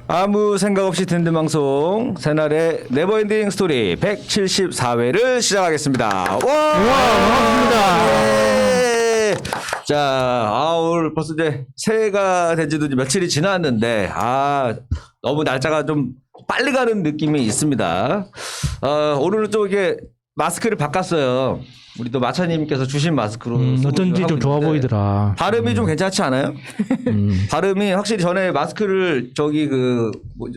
아무 생각 없이 듣는 방송 새날의 네버엔딩 스토리 174회를 시작하겠습니다. 와, 반갑습니다. 네. 자, 오늘 벌써 이제 새해가 된 지도 며칠이 지났는데 너무 날짜가 좀 빨리 가는 느낌이 있습니다. 오늘은 좀 이게 마스크를 바꿨어요. 우리 또 마차님께서 주신 마스크로 어쩐지 좀 좋아 보이더라. 발음이 좀 괜찮지 않아요? 발음이 확실히 전에 마스크를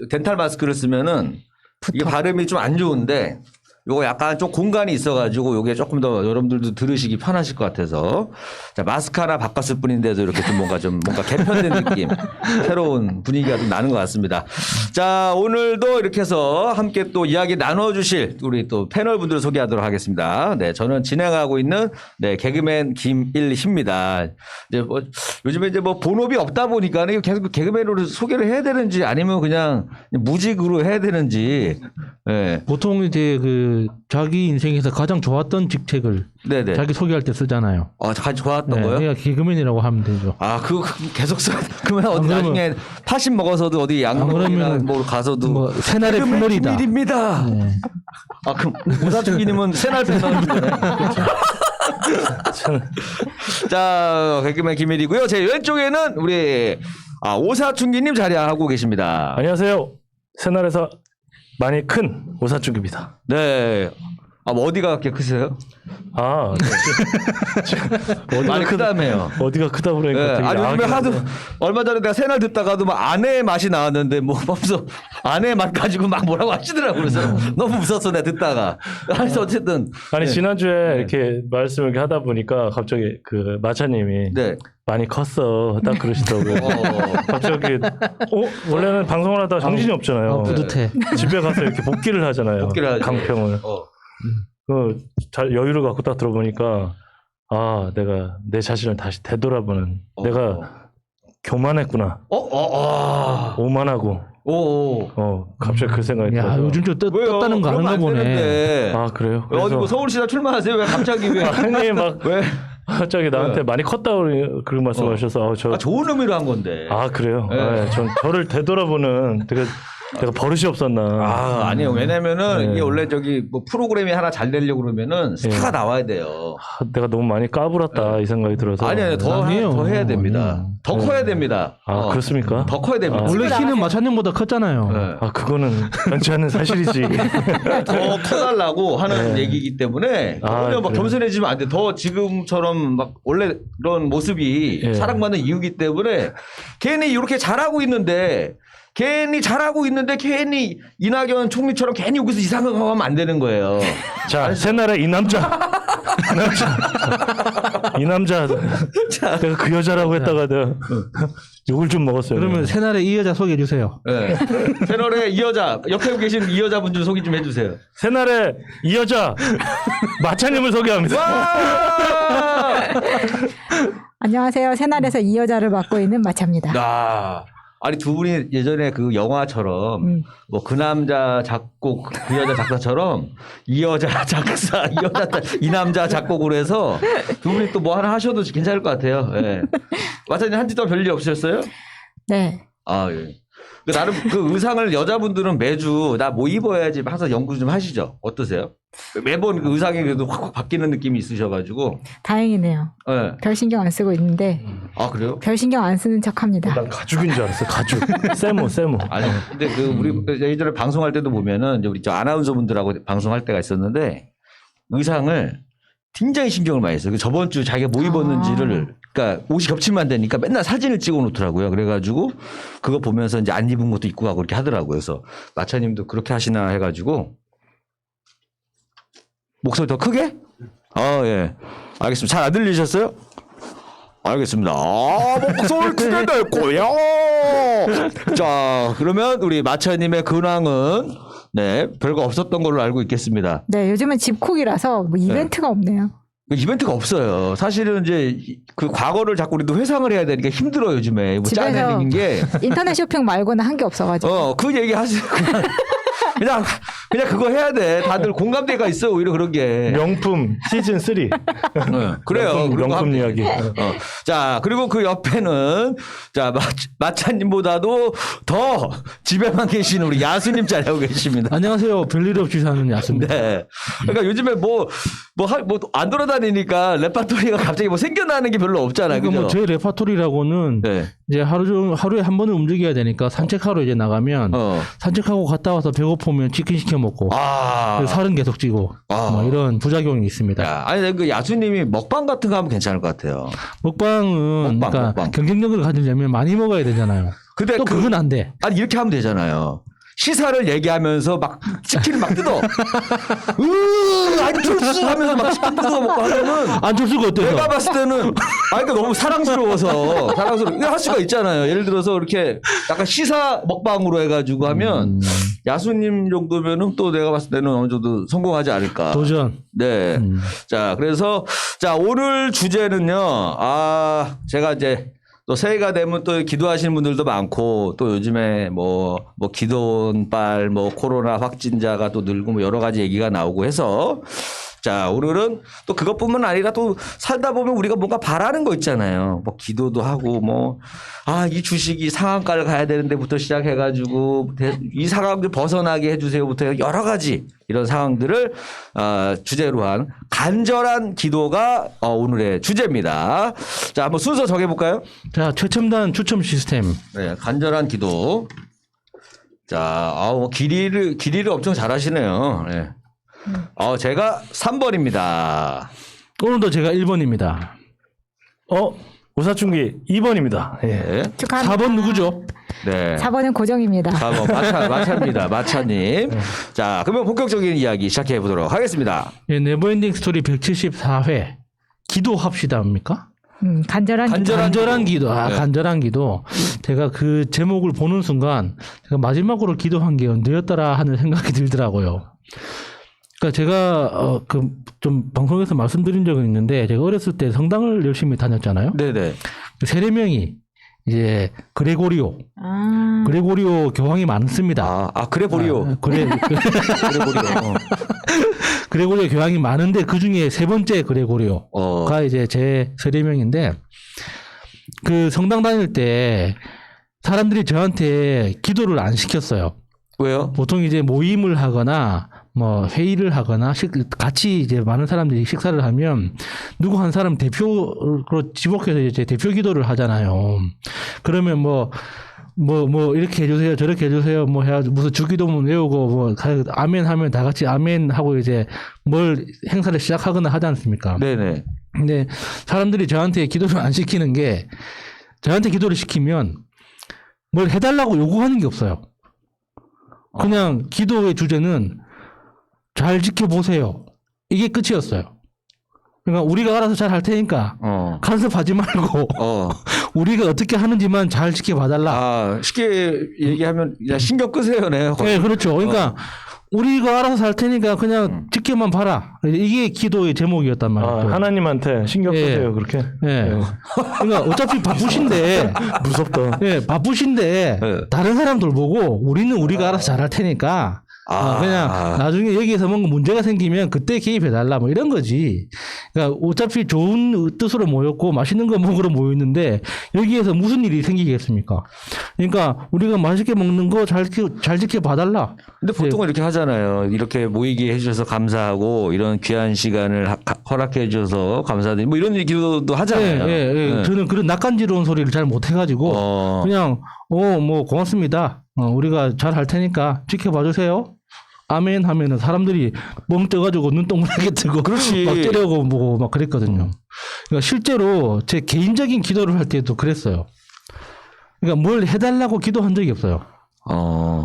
덴탈 마스크를 쓰면은 이게 발음이 좀 안 좋은데 요거 약간 좀 공간이 있어가지고 요게 조금 더 여러분들도 들으시기 편하실 것 같아서 자 마스크 하나 바꿨을 뿐인데도 이렇게 좀 뭔가 개편된 느낌 새로운 분위기가 좀 나는 것 같습니다. 자 오늘도 이렇게 해서 함께 또 이야기 나눠주실 우리 또 패널 분들을 소개하도록 하겠습니다. 네 저는 진행하고 있는 개그맨 김일희입니다. 이제 요즘에 이제 본업이 없다 보니까 계속 개그맨으로 소개를 해야 되는지 아니면 그냥 무직으로 해야 되는지. 네. 보통 이제 자기 인생에서 가장 좋았던 직책을 네네. 자기 소개할 때 쓰잖아요. 가장 좋았던 거요? 그러니까 개그맨이라고 하면 되죠. 그거 계속 써. 그러면 어디 나중에 80 먹어서도 어디 양로원이나 뭐 가서도 새날의 패널이다. 김일입니다. 네. 그럼 오사춘기님은 새날 패널이잖아요. 자, 개그맨 김일이고요. 제 왼쪽에는 우리 오사춘기님 자리하고 계십니다. 안녕하세요. 새날에서 많이 큰 오사춘기입니다. 네. 뭐 어디가 그렇게 크세요? 네. 많이 크다며요. 어디가 크다 그러니까. 네. 요즘에 얼마 전에 내가 새날 듣다가도 막 아내의 맛이 나왔는데 벌써 아내의 맛 가지고 막 뭐라고 하시더라고요. 그래서 너무 웃었어 내가 듣다가. 그래서 어쨌든 지난주에 이렇게 말씀을 이렇게 하다 보니까 갑자기 마차님이 많이 컸어 딱 그러시더라고요. 갑자기 원래는 방송을 하다가 정신이 없잖아요. 뿌듯해. 집에 가서 이렇게 복기를 하잖아요. 강평을. 여유를 갖고 딱 들어보니까 내가 내 자신을 다시 되돌아보는 내가 교만했구나. 오만하고. 갑자기 그 생각이 들어서. 요즘 좀 떴다는 거 아는가 보네. 그래요? 어디 서울시장 출마하세요? 왜 갑자기 왜? 아니 왜? 갑자기 나한테 많이 컸다고 그런 말씀하셔서 좋은 의미로 한 건데. 그래요? 네. 전 저를 되돌아보는 내가 버릇이 없었나. 아니요. 왜냐면은 이게 원래 프로그램이 하나 잘 되려고 그러면은 스타가 나와야 돼요. 내가 너무 많이 까불었다 이 생각이 들어서. 아니요. 더 해야 됩니다. 더 커야 됩니다. 그렇습니까? 더 커야 됩니다. 원래 키는 마차님보다 컸잖아요. 그거는 변치 않는 사실이지. 더 커달라고 하는 얘기이기 때문에 오히려 막 겸손해지면 안 돼. 더 지금처럼 막 원래 이런 모습이 사랑받는 이유기 때문에 괜히 이렇게 잘하고 있는데 괜히 이낙연 총리처럼 괜히 여기서 이상한 거 하면 안 되는 거예요. 자, 새날의 이 남자. 내가 그 여자라고 했다가 내가 욕을 좀 먹었어요. 그러면 새날의 이 여자 소개해 주세요. 네. 새날의 이 여자 옆에 계신 이 여자분 좀 소개 좀 해주세요. 새날의 이 여자 마차님을 소개합니다. 안녕하세요. 새날에서 이 여자를 맡고 있는 마차입니다. 아니 두 분이 예전에 그 영화처럼 그 남자 작곡 그 여자 작사처럼 이 여자 작사 이 남자 작곡으로 해서 두 분이 또 뭐 하나 하셔도 괜찮을 것 같아요. 예. 마차님 한지 또 별일 없으셨어요? 네. 예. 나름 그 의상을 여자분들은 매주 나 뭐 입어야지 항상 연구 좀 하시죠. 어떠세요? 매번 그 의상이 그래도 확 바뀌는 느낌이 있으셔가지고. 다행이네요. 네. 별 신경 안 쓰고 있는데. 그래요? 별 신경 안 쓰는 척합니다. 난 가죽인 줄 알았어요. 가죽. 세모. 아니 근데 우리 예전에 방송할 때도 보면은 이제 우리 아나운서 분들하고 방송할 때가 있었는데 의상을 굉장히 신경을 많이 써요. 저번 주 자기가 뭐 입었는지를 그러니까 옷이 겹치면 안 되니까 맨날 사진을 찍어 놓더라고요. 그래가지고 그거 보면서 이제 안 입은 것도 입고 가고 그렇게 하더라고요. 그래서 마차님도 그렇게 하시나 해가지고 목소리 더 크게? 예. 알겠습니다. 잘 안 들리셨어요? 알겠습니다. 목소리 크게 낼 거야. 자, 그러면 우리 마차님의 근황은 별거 없었던 걸로 알고 있겠습니다. 네, 요즘은 집콕이라서 이벤트가 없네요. 이벤트가 없어요. 사실은 이제 그 과거를 자꾸 우리도 회상을 해야 되니까 힘들어요, 요즘에. 짜내는 게. 인터넷 쇼핑 말고는 한 게 없어가지고. 그 얘기 하세요. 그냥 그냥 그거 해야 돼. 다들 공감대가 있어 오히려 그런 게. 명품 시즌 3. 그래요. 그런 거 명품 하면 이야기. 자, 그리고 그 옆에는 자, 마차님보다도 더 집에만 계시는 우리 야수님 자리하고 계십니다. 안녕하세요. 별일 없이 사는 야수입니다. 네. 그러니까 요즘에 뭐 안 돌아다니니까 레파토리가 갑자기 뭐 생겨나는 게 별로 없잖아요. 그러니까 그죠? 뭐제 레파토리라고는 네. 이제 하루에 한 번은 움직여야 되니까 산책하러 이제 나가면 산책하고 갔다 와서 배고프면 치킨 시켜 먹고 살은 계속 찌고 뭐 이런 부작용이 있습니다. 야, 아니 그 야수님이 먹방 같은 거 하면 괜찮을 것 같아요. 먹방은 그러니까 경쟁력을 가지려면 많이 먹어야 되잖아요. 근데 또 그건 안 돼. 아니 이렇게 하면 되잖아요. 시사를 얘기하면서 막 치킨을 막 뜯어. 안철수 하면서 막 치킨 뜯어 먹고 하면은 안철수가 어때서? 내가 봤을 때는 그러니까 너무 사랑스러워서 할 수가 있잖아요. 예를 들어서 이렇게 약간 시사 먹방으로 해가지고 하면 야수님 정도면은 또 내가 봤을 때는 어느 정도 성공하지 않을까. 도전. 네. 자, 그래서 자 오늘 주제는요. 제가 이제 또 새해가 되면 또 기도하시는 분들도 많고 또 요즘에 뭐 기도원빨 뭐 코로나 확진자가 또 늘고 뭐 여러 가지 얘기가 나오고 해서 자 오늘은 또 그것뿐만 아니라 또 살다 보면 우리가 뭔가 바라는 거 있잖아요. 뭐 기도도 하고 뭐 이 주식이 상한가를 가야 되는데부터 시작해가지고 이 상황들 벗어나게 해주세요부터 여러 가지 이런 상황들을 주제로 한 간절한 기도가 오늘의 주제입니다. 자 한번 순서 정해볼까요? 자 최첨단 추첨 시스템. 네, 간절한 기도. 자, 길이를 엄청 잘하시네요. 네. 제가 3번입니다. 오늘도 제가 1번입니다. 오사춘기 2번입니다. 예. 네. 축하합니다. 4번 누구죠? 네. 4번은 고정입니다. 4번 마차입니다. 마차님. 자, 그러면 본격적인 이야기 시작해 보도록 하겠습니다. 예, 네버엔딩 스토리 174회 기도합시다입니까? 간절한 기도. 네. 간절한 기도. 제가 그 제목을 보는 순간 제가 마지막으로 기도한 게 언제였더라 하는 생각이 들더라고요. 그러니까 제가 좀 방송에서 말씀드린 적은 있는데 제가 어렸을 때 성당을 열심히 다녔잖아요. 네네. 세례명이 이제 그레고리오 교황이 많습니다. 그레고리오. 그레고리오. 그레고리오 교황이 많은데 그 중에 세 번째 그레고리오가 이제 제 세례명인데 그 성당 다닐 때 사람들이 저한테 기도를 안 시켰어요. 왜요? 보통 이제 모임을 하거나 뭐 회의를 하거나 같이 이제 많은 사람들이 식사를 하면 누구 한 사람 대표로 지목해서 이제 대표 기도를 하잖아요. 그러면 뭐 이렇게 해주세요, 저렇게 해주세요, 뭐 해가지고 무슨 주기도문 외우고 뭐 아멘 하면 다 같이 아멘 하고 이제 뭘 행사를 시작하거나 하지 않습니까? 네네. 근데 사람들이 저한테 기도를 안 시키는 게 저한테 기도를 시키면 뭘 해달라고 요구하는 게 없어요. 그냥 기도의 주제는 잘 지켜보세요. 이게 끝이었어요. 그러니까 우리가 알아서 잘 할 테니까 간섭하지 말고 우리가 어떻게 하는지만 잘 지켜봐달라. 쉽게 얘기하면 그냥 신경 끄세요. 네, 그렇죠. 그러니까 우리가 알아서 살 테니까 그냥 지켜만 봐라. 이게 기도의 제목이었단 말이에요. 하나님한테 신경 쓰세요. 그렇게. 그러니까 어차피 바쁘신데 무섭다. 바쁘신데 다른 사람들 보고 우리는 우리가 알아서 잘 할 테니까 그냥 나중에 여기에서 뭔가 문제가 생기면 그때 개입해달라 뭐 이런 거지. 그러니까 어차피 좋은 뜻으로 모였고 맛있는 거 먹으러 모였는데 여기에서 무슨 일이 생기겠습니까? 그러니까 우리가 맛있게 먹는 거 잘 지켜봐달라. 근데 보통은 이렇게 하잖아요. 이렇게 모이게 해주셔서 감사하고 이런 귀한 시간을 허락해 주셔서 감사드리고 뭐 이런 얘기도 하잖아요. 저는 그런 낯간지러운 소리를 잘 못해가지고 그냥 뭐 고맙습니다. 우리가 잘 할 테니까 지켜봐 주세요. 아멘 하면은 사람들이 멍 떠가지고 눈동그랗게 뜨고 그렇지. 막 때려고 뭐고 막 그랬거든요. 그러니까 실제로 제 개인적인 기도를 할 때도 그랬어요. 그러니까 뭘 해달라고 기도한 적이 없어요.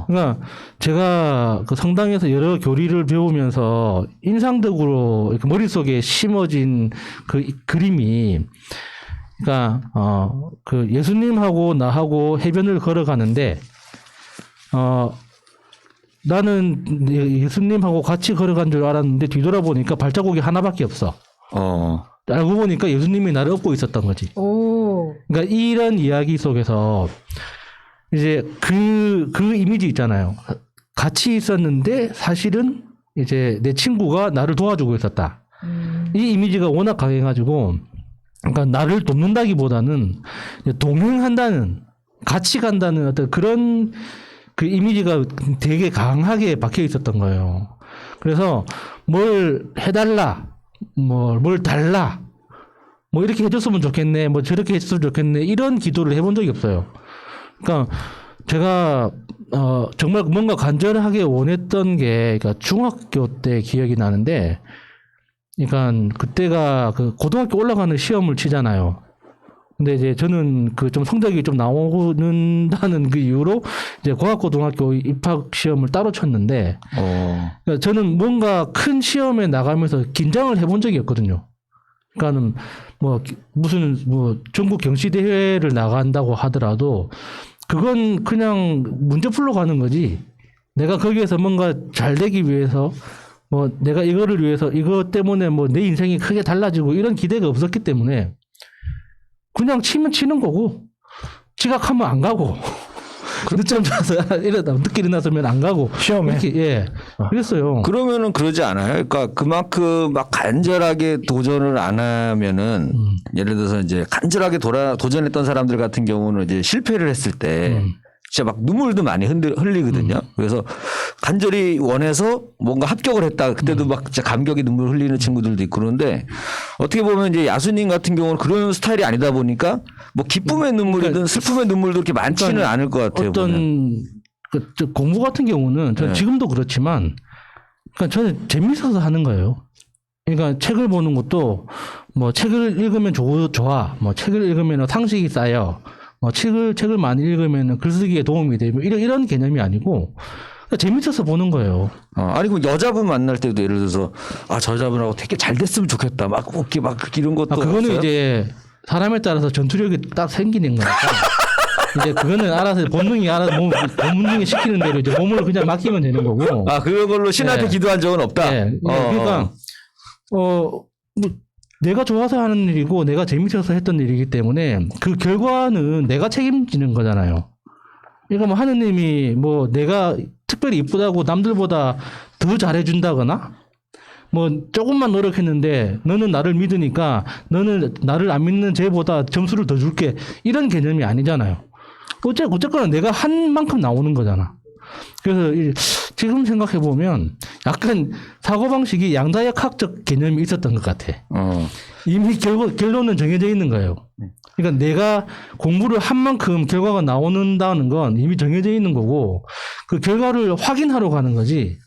그러니까 제가 그 성당에서 여러 교리를 배우면서 인상적으로 이렇게 머릿속에 심어진 그 그림이 그러니까 그 예수님하고 나하고 해변을 걸어가는데 나는 예수님하고 같이 걸어간 줄 알았는데 뒤돌아보니까 발자국이 하나밖에 없어. 알고 보니까 예수님이 나를 업고 있었던 거지. 그러니까 이런 이야기 속에서 이제 그 이미지 있잖아요. 같이 있었는데 사실은 이제 내 친구가 나를 도와주고 있었다. 이 이미지가 워낙 강해가지고 그러니까 나를 돕는다기보다는 동행한다는 같이 간다는 어떤 그런 그 이미지가 되게 강하게 박혀 있었던 거예요. 그래서 뭘 해달라, 뭘 달라, 뭐 이렇게 해줬으면 좋겠네, 뭐 저렇게 했으면 좋겠네 이런 기도를 해본 적이 없어요. 그러니까 제가 정말 뭔가 간절하게 원했던 게 그러니까 중학교 때 기억이 나는데, 그러니까 그때가 그 고등학교 올라가는 시험을 치잖아요. 근데 이제 저는 그 좀 성적이 좀 나오는다는 그 이유로 이제 고등학교 입학 시험을 따로 쳤는데, 그러니까 저는 뭔가 큰 시험에 나가면서 긴장을 해본 적이 없거든요. 그러니까는 뭐 무슨 뭐 전국 경시 대회를 나간다고 하더라도 그건 그냥 문제 풀러 가는 거지. 내가 거기에서 뭔가 잘 되기 위해서 뭐 내가 이거를 위해서 이것 때문에 뭐 내 인생이 크게 달라지고 이런 기대가 없었기 때문에 그냥 치면 치는 거고 지각하면 안 가고 늦잠 자서 이러다 늦게 일어났으면 안 가고 시험에 이렇게 예 그랬어요. 그러면은 그러지 않아요? 그러니까 그만큼 막 간절하게 도전을 안 하면은 예를 들어서 이제 간절하게 도전했던 사람들 같은 경우는 이제 실패를 했을 때 진짜 막 눈물도 많이 흘리거든요. 그래서 간절히 원해서 뭔가 합격을 했다. 그때도 막 진짜 감격의 눈물 흘리는 친구들도 있고 그런데 어떻게 보면 이제 야수님 같은 경우는 그런 스타일이 아니다 보니까 뭐 기쁨의 눈물이든 슬픔의 눈물도 그렇게 많지는 않을 것 같아요. 어떤 그 공부 같은 경우는 저는 지금도 그렇지만 그러니까 저는 재밌어서 하는 거예요. 그러니까 책을 보는 것도 뭐 책을 읽으면 좋아. 뭐 책을 읽으면 상식이 쌓여. 뭐 책을 많이 읽으면 글쓰기에 도움이 돼. 뭐 이런 개념이 아니고 그러니까 재밌어서 보는 거예요. 아니 그럼 여자분 만날 때도 예를 들어서 저 여자분하고 되게 잘 됐으면 좋겠다. 막 웃기 막 이런 것도 그거는 없어요? 이제 사람에 따라서 전투력이 딱 생기는 거니까 이제 그거는 알아서 본능이 알아서 본능이 시키는 대로 이제 몸을 그냥 맡기면 되는 거고. 그걸로 신한테 네. 기도한 적은 없다. 네. 그러니까 뭐 내가 좋아서 하는 일이고 내가 재밌어서 했던 일이기 때문에 그 결과는 내가 책임지는 거잖아요. 그러니까 뭐 하느님이 뭐 내가 특별히 이쁘다고 남들보다 더 잘해준다거나 뭐 조금만 노력했는데 너는 나를 믿으니까 너는 나를 안 믿는 쟤보다 점수를 더 줄게 이런 개념이 아니잖아요. 어쨌거나 내가 한 만큼 나오는 거잖아. 그래서 지금 생각해 보면 약간 사고방식이 양자역학적 개념이 있었던 것 같아. 이미 결론은 정해져 있는 거예요. 그러니까 내가 공부를 한 만큼 결과가 나오는다는 건 이미 정해져 있는 거고 그 결과를 확인하러 가는 거지.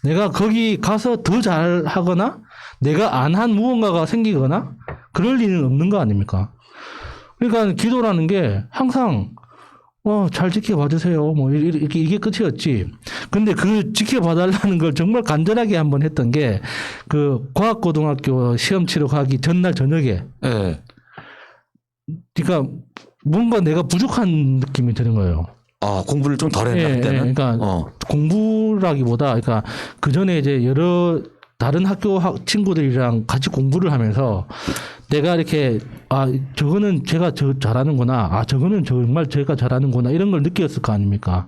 내가 거기 가서 더 잘하거나 내가 안 한 무언가가 생기거나 그럴 리는 없는 거 아닙니까? 그러니까 기도라는 게 항상 잘 지켜봐 주세요. 뭐 이게 끝이었지. 근데 그 지켜봐 달라는 걸 정말 간절하게 한번 했던 게 그 과학고등학교 시험 치러 가기 전날 저녁에. 네. 그러니까 뭔가 내가 부족한 느낌이 드는 거예요. 공부를 좀 덜 했나 그때는. 그러니까 공부라기보다 그러니까 그 전에 이제 여러 다른 학교 친구들이랑 같이 공부를 하면서 내가 이렇게 저거는 제가 잘하는구나. 저거는 정말 제가 잘하는구나. 이런 걸 느꼈을 거 아닙니까?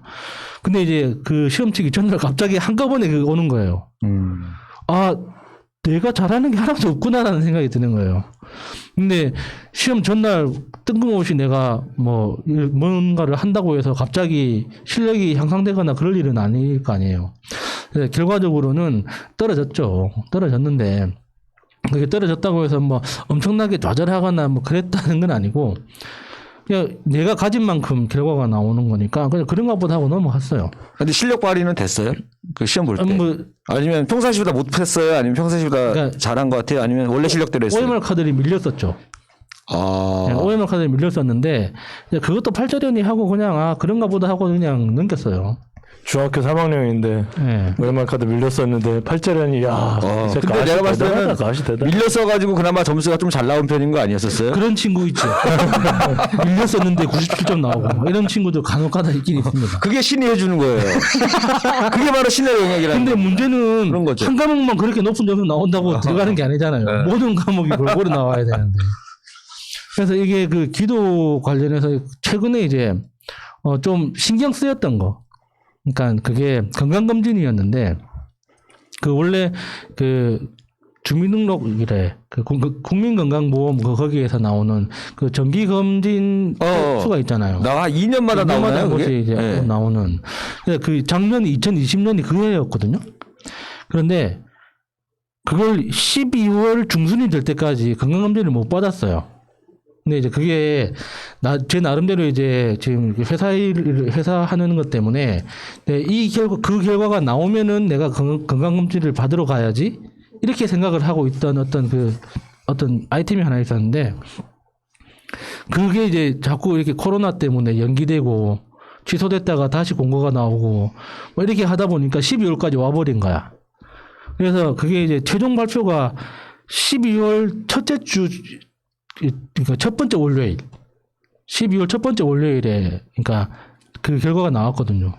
근데 이제 그 시험 치기 전날 갑자기 한꺼번에 오는 거예요. 내가 잘하는 게 하나도 없구나라는 생각이 드는 거예요. 근데 시험 전날 뜬금없이 내가 뭐 뭔가를 한다고 해서 갑자기 실력이 향상되거나 그럴 일은 아닐 거 아니에요. 그래서 결과적으로는 떨어졌는데 그게 떨어졌다고 해서 뭐 엄청나게 좌절하거나 뭐 그랬다는 건 아니고 그냥 내가 가진 만큼 결과가 나오는 거니까 그냥 그런가 보다 하고 넘어갔어요. 근데 실력 발휘는 됐어요? 그 시험 볼 때? 아니면 평상시보다 못했어요? 아니면 평상시보다 그러니까 잘한 것 같아요? 아니면 원래 실력대로 했어요? OMR 카드를 밀렸었죠. 네, OMR 카드를 밀렸었는데 그것도 팔자련이 하고 그냥 그런가 보다 하고 그냥 넘겼어요. 중학교 3학년인데 네. OMR 카드 밀렸었는데 팔자련이 근데 내가 봤을 때는 밀렸어 가지고 그나마 점수가 좀 잘 나온 편인 거 아니었었어요? 그런 친구 있죠. 밀렸었는데 97점 나오고 이런 친구들 간혹가다 있긴 있습니다. 그게 신이 해주는 거예요. 그게 바로 신의 영역이라는 근데 거예요. 문제는 그런 거죠. 한 과목만 그렇게 높은 점수 나온다고 들어가는 게 아니잖아요. 네. 모든 과목이 골고루 나와야 되는데. 그래서 이게 그 기도 관련해서 최근에 이제 좀 신경 쓰였던 거. 그러니까 그게 건강검진이었는데 그 원래 그 주민등록이래 그 국민건강보험 거기에서 나오는 그 정기검진 수가 있잖아요. 나 2년마다 나오나요? 한 번씩 그게? 이제 네. 나오는. 그 작년 2020년이 그 해였거든요. 그런데 그걸 12월 중순이 될 때까지 건강검진을 못 받았어요. 근데 이제 그게 제 나름대로 이제 지금 회사 하는 것 때문에 그 결과가 나오면은 내가 건강검진을 받으러 가야지 이렇게 생각을 하고 있던 어떤 아이템이 하나 있었는데 그게 이제 자꾸 이렇게 코로나 때문에 연기되고 취소됐다가 다시 공고가 나오고 뭐 이렇게 하다 보니까 12월까지 와버린 거야. 그래서 그게 이제 최종 발표가 12월 첫째 주, 그러니까 첫 번째 월요일, 12월 첫 번째 월요일에, 그러니까 그 결과가 나왔거든요.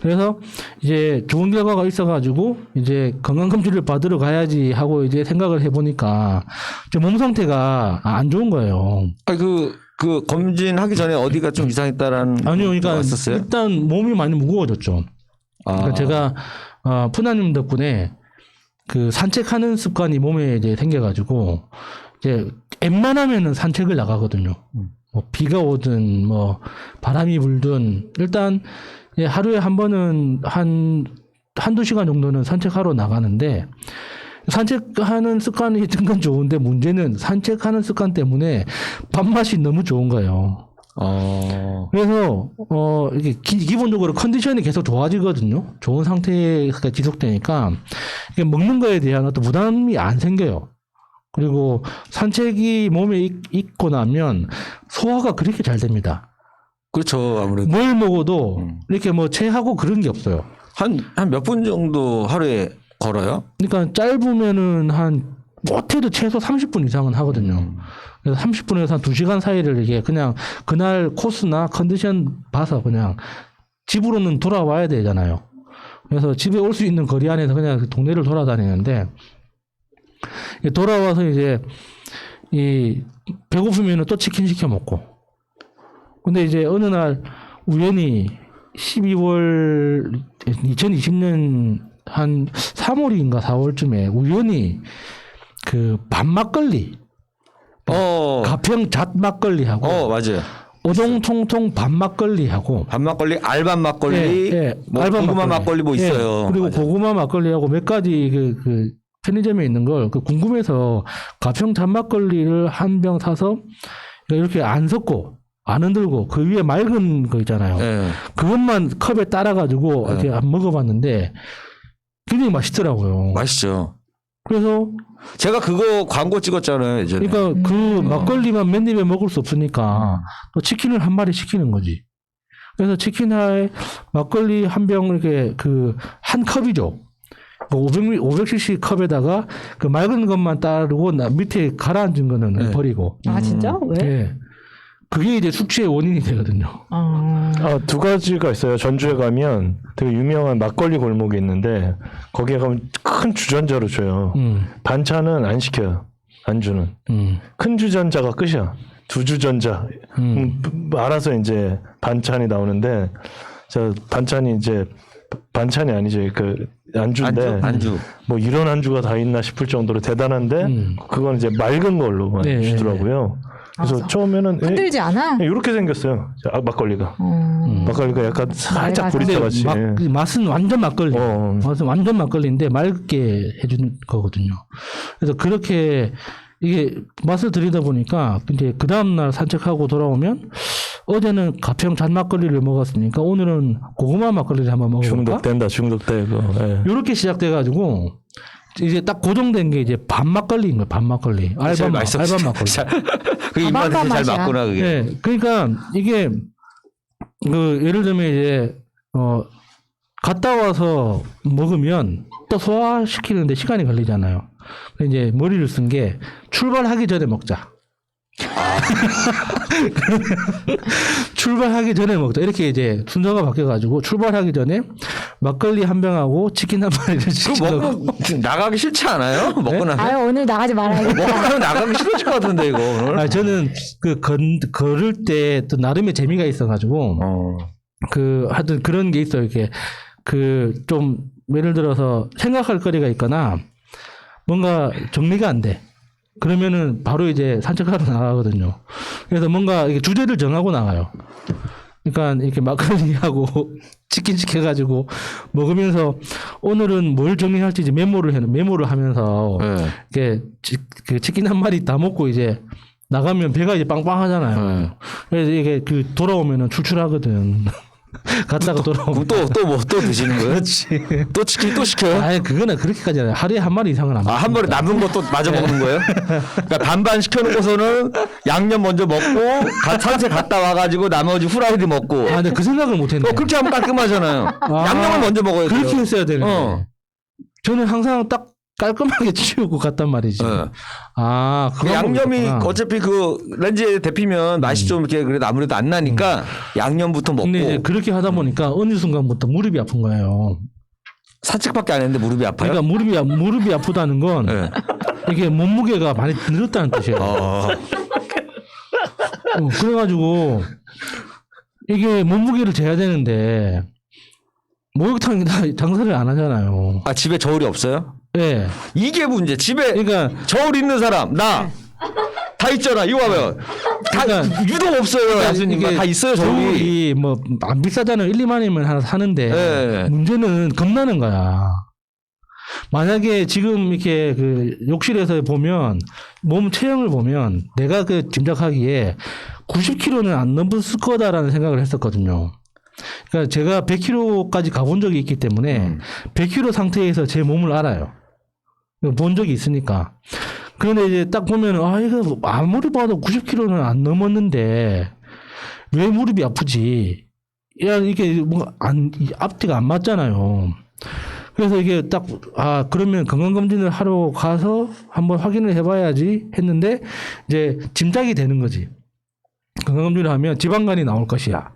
그래서 이제 좋은 결과가 있어가지고 이제 건강검진을 받으러 가야지 하고 이제 생각을 해보니까 몸 상태가 안 좋은 거예요. 아니 그 검진하기 전에 어디가 좀 이상했다라는. 아니요, 그러니까 왔었어요? 일단 몸이 많이 무거워졌죠. 그러니까 제가 푸나님 덕분에 그 산책하는 습관이 몸에 이제 생겨가지고 이제 웬만하면은 산책을 나가거든요. 뭐 비가 오든 뭐 바람이 불든 일단 하루에 한 번은 한두 시간 정도는 산책하러 나가는데 산책하는 습관이 든 건 좋은데 문제는 산책하는 습관 때문에 밥맛이 너무 좋은 거예요. 그래서 이게 기본적으로 컨디션이 계속 좋아지거든요. 좋은 상태가 지속되니까 이게 먹는 거에 대한 어떤 부담이 안 생겨요. 그리고 산책이 몸에 있고 나면 소화가 그렇게 잘 됩니다. 그렇죠. 아무래도. 뭘 먹어도 이렇게 뭐 체하고 그런 게 없어요. 한 몇 분 정도 하루에 걸어요? 그러니까 짧으면은 한 못해도 최소 30분 이상은 하거든요. 그래서 30분에서 한 2시간 사이를 이게 그냥 그날 코스나 컨디션 봐서 그냥 집으로는 돌아와야 되잖아요. 그래서 집에 올 수 있는 거리 안에서 그냥 동네를 돌아다니는데 돌아와서 이제 이 배고프면은 또 치킨 시켜 먹고. 근데 이제 어느 날 우연히 2020년 한 3월인가 4월쯤에 우연히 그 밤막걸리 가평 잣 막걸리하고 맞아요. 오동통통 밤막걸리하고 밤막걸리, 알밤 막걸리, 뭐 알밤 고구마 막걸리 뭐 있어요. 그리고 맞아요. 고구마 막걸리하고 몇 가지 그 편의점에 있는 걸 궁금해서 가평 잣 막걸리를 한 병 사서 이렇게 안 섞고 안 흔들고 그 위에 맑은 거 있잖아요. 그것만 컵에 따라가지고 이렇게 먹어봤는데 굉장히 맛있더라고요. 맛있죠. 그래서 제가 그거 광고 찍었잖아요, 예전에. 그러니까 그 막걸리만 맨 입에 먹을 수 없으니까 또 치킨을 한 마리 시키는 거지. 그래서 치킨에 막걸리 한 병 이렇게 그 한 컵이죠. 500cc 컵에다가 그 맑은 것만 따르고 밑에 가라앉은 거는 버리고. 아 진짜? 왜? 네. 그게 이제 숙취의 원인이 되거든요. 두 가지가 있어요. 전주에 가면 되게 유명한 막걸리 골목이 있는데 거기에 가면 큰 주전자로 줘요. 반찬은 안 시켜요. 안주는. 큰 주전자가 끝이야. 두 주전자. 알아서 이제 반찬이 나오는데 저 반찬이 이제 반찬이 아니죠. 그 안주인데 안주. 뭐 이런 안주가 다 있나 싶을 정도로 대단한데 그건 이제 맑은 걸로만 주더라고요. 그래서 처음에는 흔들지 않아? 이렇게 생겼어요. 막걸리가. 막걸리가 약간 살짝 보리차같이. 맛은 완전 막걸리. 맛은 완전 막걸리인데 맑게 해준 거거든요. 그래서 그렇게 이게 맛을 들이다 보니까 이제 그 다음날 산책하고 돌아오면 어제는 가평 잣 막걸리를 먹었으니까 오늘은 고구마 막걸리를 한번 먹어볼까? 중독되고. 이렇게 시작돼가지고 이제 딱 고정된 게 이제 밤 막걸리인 거예요. 밤 막걸리. 알밤 막걸리. 그 입맛에 잘 맞구나 그게. 네, 그러니까 이게 그 예를 들면 이제 갔다 와서 먹으면 또 소화시키는데 시간이 걸리잖아요. 이제 머리를 쓴 게 출발하기 전에 먹자. 출발하기 전에 먹자. 이렇게 이제 순서가 바뀌어가지고 출발하기 전에 막걸리 한 병하고 치킨 한 마리를 그거 먹고 나가기 싫지 않아요? 먹고 나면. 아유 오늘 나가지 말아야겠다. 먹고 나면 나가기 싫어질 것 같은데 이거 오늘. 저는 그 걸을 때 또 나름의 재미가 있어가지고 그 하여튼 그런 게 있어요. 이렇게 그 좀 예를 들어서 생각할 거리가 있거나 뭔가 정리가 안 돼. 그러면은 바로 이제 산책하러 나가거든요. 그래서 뭔가 이게 주제를 정하고 나가요. 그러니까 이렇게 마카로니하고 치킨 시켜가지고 먹으면서 오늘은 뭘 정리할지 이제 메모를 하면서 이렇게 그 치킨 한 마리 다 먹고 이제 나가면 배가 이제 빵빵하잖아요. 그래서 이게 그 돌아오면은 출출하거든. 갔다가 돌아오면 또 드시는 거예요? 그렇지. 또 치킨 또 시켜요? 아니 그거는 그렇게까지 아니라 하루에 한 마리 이상은 안 먹어요. 한 번에 남은 것도 마저 먹는 거예요? 그러니까 반반 시켜놓고서는 양념 먼저 먹고 산책 갔다 와가지고 나머지 후라이드 먹고. 아, 근데 그 생각을 못했네. 그렇게 하면 깔끔하잖아요. 양념을 먼저 먹어야 돼요. 그렇게 했어야 되는데. 저는 항상 딱 깔끔하게 치우고 갔단 말이지. 네. 아, 그 양념이 그렇구나. 어차피 그 렌즈에 데피면 맛이 좀 이렇게 그래도 아무래도 안 나니까 양념부터 먹고. 근데 이제 그렇게 하다 보니까 어느 순간부터 무릎이 아픈 거예요. 산책밖에 안 했는데 무릎이 아파요? 그러니까 무릎이 아프다는 건 네. 이게 몸무게가 많이 늘었다는 뜻이에요. 그래가지고 이게 몸무게를 재야 되는데 목욕탕이 다 장사를 안 하잖아요. 아 집에 저울이 없어요? 네. 이게 문제. 집에 그러니까 저울 있는 사람 나 다 있잖아. 이거 봐봐요. 다 그러니까 유독 없어요. 야수님 이게 다 있어요. 저울이. 저울이 뭐 안 비싸잖아요. 1, 2만이면 하나 사는데 네. 문제는 겁나는 거야. 만약에 지금 이렇게 그 욕실에서 보면 몸 체형을 보면 내가 그 짐작하기에 90kg는 안 넘었을 거다라는 생각을 했었거든요. 그러니까 제가 100kg까지 가본 적이 있기 때문에 100kg 상태에서 제 몸을 알아요. 본 적이 있으니까. 그런데 이제 딱 보면 아 이거 아무리 봐도 90kg는 안 넘었는데 왜 무릎이 아프지? 야 이게 뭔가 앞뒤가 안 맞잖아요. 그래서 이게 딱 그러면 건강검진을 하러 가서 한번 확인을 해봐야지 했는데 이제 짐작이 되는 거지. 건강검진을 하면 지방간이 나올 것이야.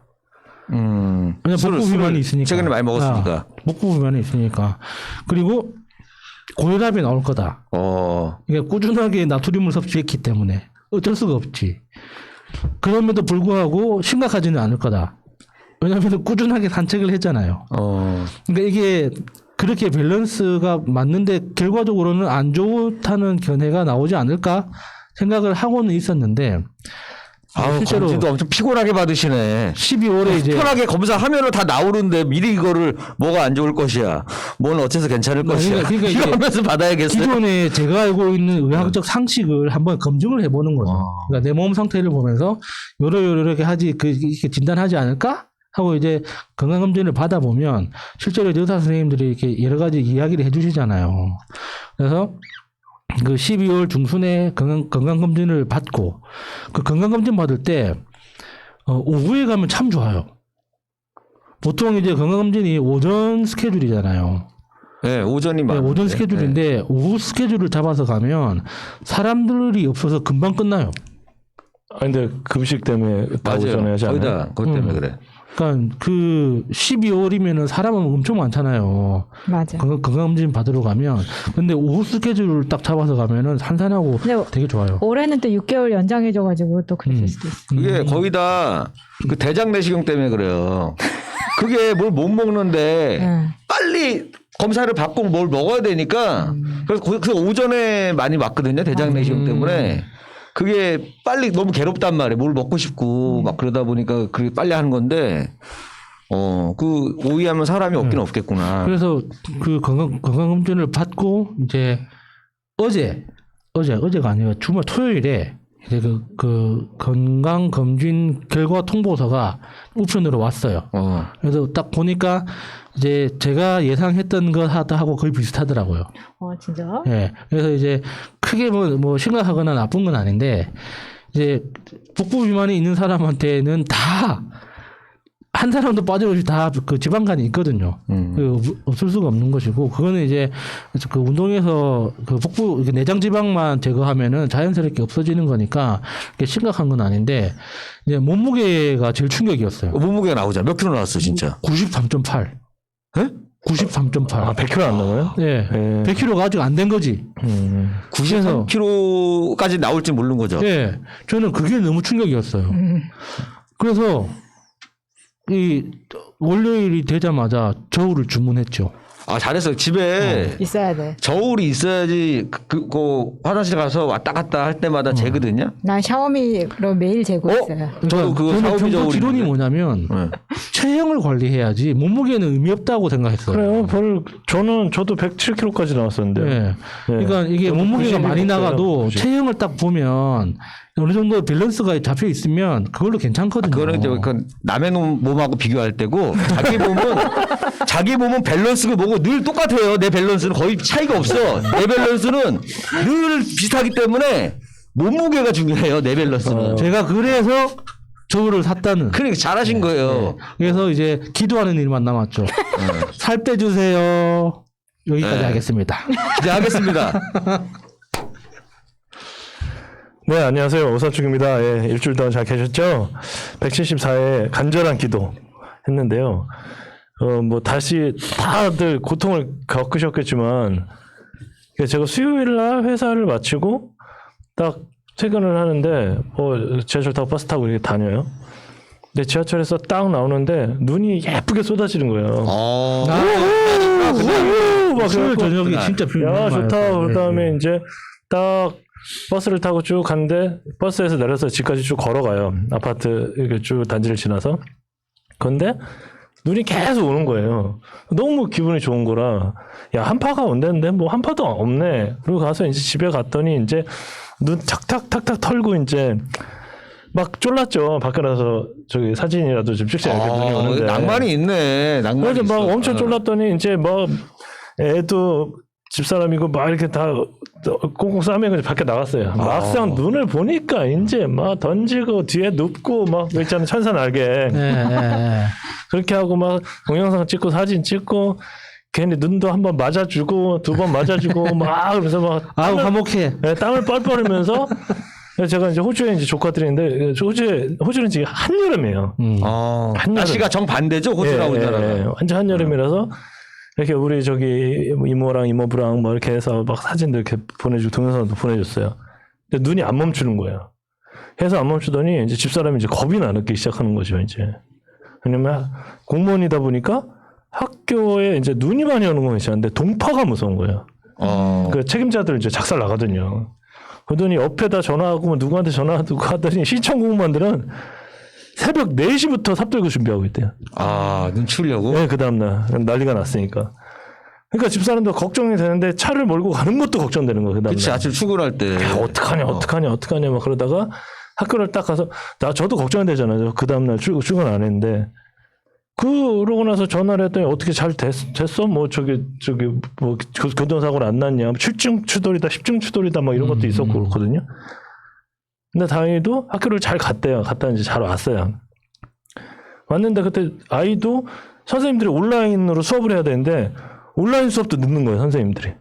왜냐면 복부 비만이 있으니까. 최근에 많이 먹었으니까. 복부 비만이 있으니까. 그리고 고혈압이 나올 거다. 이게 꾸준하게 나트륨을 섭취했기 때문에 어쩔 수가 없지. 그럼에도 불구하고 심각하지는 않을 거다. 왜냐하면 꾸준하게 산책을 했잖아요. 그러니까 이게 그렇게 밸런스가 맞는데 결과적으로는 안 좋다는 견해가 나오지 않을까 생각을 하고는 있었는데 실제로 검진도 엄청 피곤하게 받으시네. 12월에 이제 편하게 검사하면은 다 나오는데 미리 이거를 뭐가 안 좋을 것이야. 뭐는 어째서 괜찮을 것이야. 그러니까 이게 이러면서 받아야겠어요. 기존에 제가 알고 있는 의학적 상식을 한번 검증을 해보는 거죠. 그러니까 내 몸 상태를 보면서 요렇게 하지 이렇게 진단하지 않을까? 하고 이제 건강검진을 받아보면 실제로 의사 선생님들이 이렇게 여러 가지 이야기를 해주시잖아요. 그래서 그 12월 중순에 건강검진을 받고 그 건강검진 받을 때 오후에 가면 참 좋아요. 보통 이제 건강검진이 오전 스케줄이잖아요. 네, 오전이 많은데. 오전 스케줄인데 오후 스케줄을 잡아서 가면 사람들이 없어서 금방 끝나요. 근데 금식 때문에 다 오전에 하지 않아요? 거의 다 그것 때문에 그래. 그러니까 그 12월이면은 사람은 엄청 많잖아요. 맞아. 건강검진 받으러 가면. 근데 오후 스케줄을 딱 잡아서 가면은 산산하고 되게 좋아요. 올해는 또 6개월 연장해줘가지고 또 그랬을 수도 있어. 그게 거의 다 그 대장 내시경 때문에 그래요. 그게 뭘 못 먹는데 빨리 검사를 받고 뭘 먹어야 되니까 그래서 그 오전에 많이 맞거든요. 대장 내시경 때문에. 그게 빨리 너무 괴롭단 말이에요. 뭘 먹고 싶고 막 그러다 보니까 그게 빨리 하는 건데 그 오이하면 사람이 없긴 없겠구나. 그래서 그 건강검진을 받고 이제 어제가 아니라 주말 토요일에 이제 그 건강검진 결과 통보서가 우편으로 왔어요. 그래서 딱 보니까 이제 제가 예상했던 것 하고 거의 비슷하더라고요. 진짜? 예. 그래서 이제 크게 뭐 심각하거나 나쁜 건 아닌데 이제 복부 비만이 있는 사람한테는 다 한 사람도 빠짐없이 다 그 지방간이 있거든요. 없을 수가 없는 것이고 그거는 이제 그 운동에서 그 복부 내장 지방만 제거하면은 자연스럽게 없어지는 거니까 그게 심각한 건 아닌데 이제 몸무게가 제일 충격이었어요. 몸무게가 나오잖아. 몇 킬로 나왔어 진짜? 93.8. 예? 93.8. 100kg 안 넘어요? 네. 100kg가 아직 안 된 거지. 93kg까지 나올지 모르는 거죠. 네. 저는 그게 너무 충격이었어요. 그래서 월요일이 되자마자 저울을 주문했죠. 아, 잘했어요. 집에 있어야 돼. 저울이 있어야지 그 화장실 가서 왔다 갔다 할 때마다 재거든요. 난 샤오미로 매일 재고 있어요. 저도 그 저는 샤오미 정보 저울이 지론이 뭐냐면 체형을 관리해야지 몸무게는 의미 없다고 생각했어요. 그래요. 저도 107kg까지 나왔었는데. 네. 그러니까 이게 몸무게가 많이 나가도 체형을 딱 보면 어느 정도 밸런스가 잡혀 있으면 그걸로 괜찮거든요. 그거는 이제 그 남의 몸하고 비교할 때고 자기 몸은 밸런스가 뭐고 늘 똑같아요. 내 밸런스는 거의 차이가 없어. 내 밸런스는 늘 비슷하기 때문에 몸무게가 중요해요. 내 밸런스는. 제가 그래서 저울을 샀다는. 그러니까 잘하신 거예요. 그래서 이제 기도하는 일만 남았죠. 살 빼주세요. 여기까지 하겠습니다. 기대하겠습니다. 네, 안녕하세요. 오사축입니다. 예, 일주일 동안 잘 계셨죠? 174회 간절한 기도 했는데요. 뭐 다시 다들 고통을 겪으셨겠지만 제가 수요일 날 회사를 마치고 딱 퇴근을 하는데 지하철 타고 버스 타고 이렇게 다녀요. 근데 지하철에서 딱 나오는데 눈이 예쁘게 쏟아지는 거예요. 막 수요일 저녁이 진짜 야, 좋다. 그다음에 이제 딱 버스를 타고 쭉 가는데 버스에서 내려서 집까지 쭉 걸어가요. 아파트 이렇게 쭉 단지를 지나서. 그런데 눈이 계속 오는 거예요. 너무 기분이 좋은 거라 야, 한파가 온다는데 뭐 한파도 없네. 그리고 가서 이제 집에 갔더니 이제 눈 탁탁탁탁 털고 이제 막 쫄랐죠. 밖에 나서 저기 사진이라도 좀 찍자 이렇게 눈이 오는데. 낭만이 있네. 낭만이 그래서 막 있어. 엄청 쫄랐더니 이제 뭐 애도 집사람이고 막 이렇게 다 꽁꽁 싸매고 밖에 나갔어요. 막상 눈을 보니까 이제 막 던지고 뒤에 눕고 막 있잖아 천사 날개. 그렇게 하고 막 동영상 찍고 사진 찍고 괜히 눈도 한번 맞아주고 두 번 맞아주고 막 그래서 막 아우 화목해. 네, 땀을 뻘뻘 흘면서 제가 이제 호주에 이제 조카들인데 호주는 지금 한여름이에요. 한여름. 날씨가 정반대죠. 호주랑 우리나라랑. 완전 한여름이라서 이렇게 우리 저기 이모랑 이모부랑 뭐 이렇게 해서 막 사진들 이렇게 보내주고 동영상도 보내줬어요. 근데 눈이 안 멈추는 거예요. 해서 안 멈추더니 이제 집사람이 이제 겁이 나기 시작하는 거죠, 이제. 왜냐면 공무원이다 보니까 학교에 이제 눈이 많이 오는 건 괜찮은데 동파가 무서운 거예요. 그 책임자들 이제 작살 나거든요. 그러더니 옆에다 전화하고 뭐 누구한테 전화하고 하더니 시청 공무원들은 새벽 4시부터 삽들고 준비하고 있대요. 눈 치우려고? 네, 그 다음날 난리가 났으니까. 그러니까 집사람도 걱정이 되는데 차를 몰고 가는 것도 걱정되는 거예요. 그 다음날. 그치, 아침 출근할 때. 야, 어떡하냐 막 그러다가 학교를 딱 가서 저도 걱정이 되잖아요. 그 다음날 출근 안 했는데 그러고 나서 전화를 했더니 어떻게 잘 됐어? 뭐 저기 뭐 교통사고를 안 났냐? 7중 추돌이다, 10중 추돌이다 막 이런 것도 있었고 그렇거든요. 근데 다행히도 학교를 잘 갔대요. 갔다 이제 잘 왔어요. 왔는데 그때 아이도 선생님들이 온라인으로 수업을 해야 되는데 온라인 수업도 늦는 거예요, 선생님들이.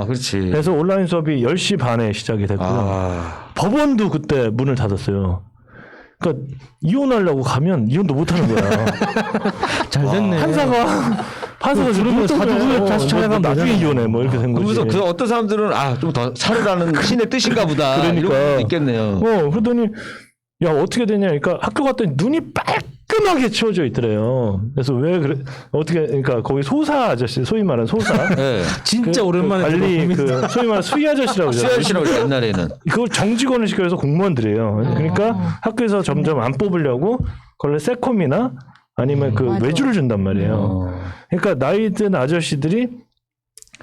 그렇지. 그래서 온라인 수업이 10시 반에 시작이 됐고요. 법원도 그때 문을 닫았어요. 그러니까 이혼하려고 가면 이혼도 못 하는 거야. 잘 됐네. 판사가 그러면 사주후에 다시 찾아가면 나중에 되잖아. 이혼해 뭐 이렇게 된 거지. 그래서 그 어떤 사람들은 좀 더 살으라는 신의 뜻인가 보다. 그러니까. 이런 것도 있겠네요. 그러더니 야 어떻게 되냐 그러니까 학교 갔더니 눈이 깔끔하게 치워져 있더래요. 그래서 왜 그래 어떻게 그러니까 거기 소사 아저씨 소위 말하는 소사 네. 진짜 오랜만에 관리 소위 말하는 수위 아저씨라고 수야시라고 옛날에는. 그걸 정직원을 시켜서 공무원들이에요. 그러니까 학교에서 점점 안 뽑으려고 원래 세콤이나 아니면 그 맞아. 외주를 준단 말이에요. 그러니까 나이 든 아저씨들이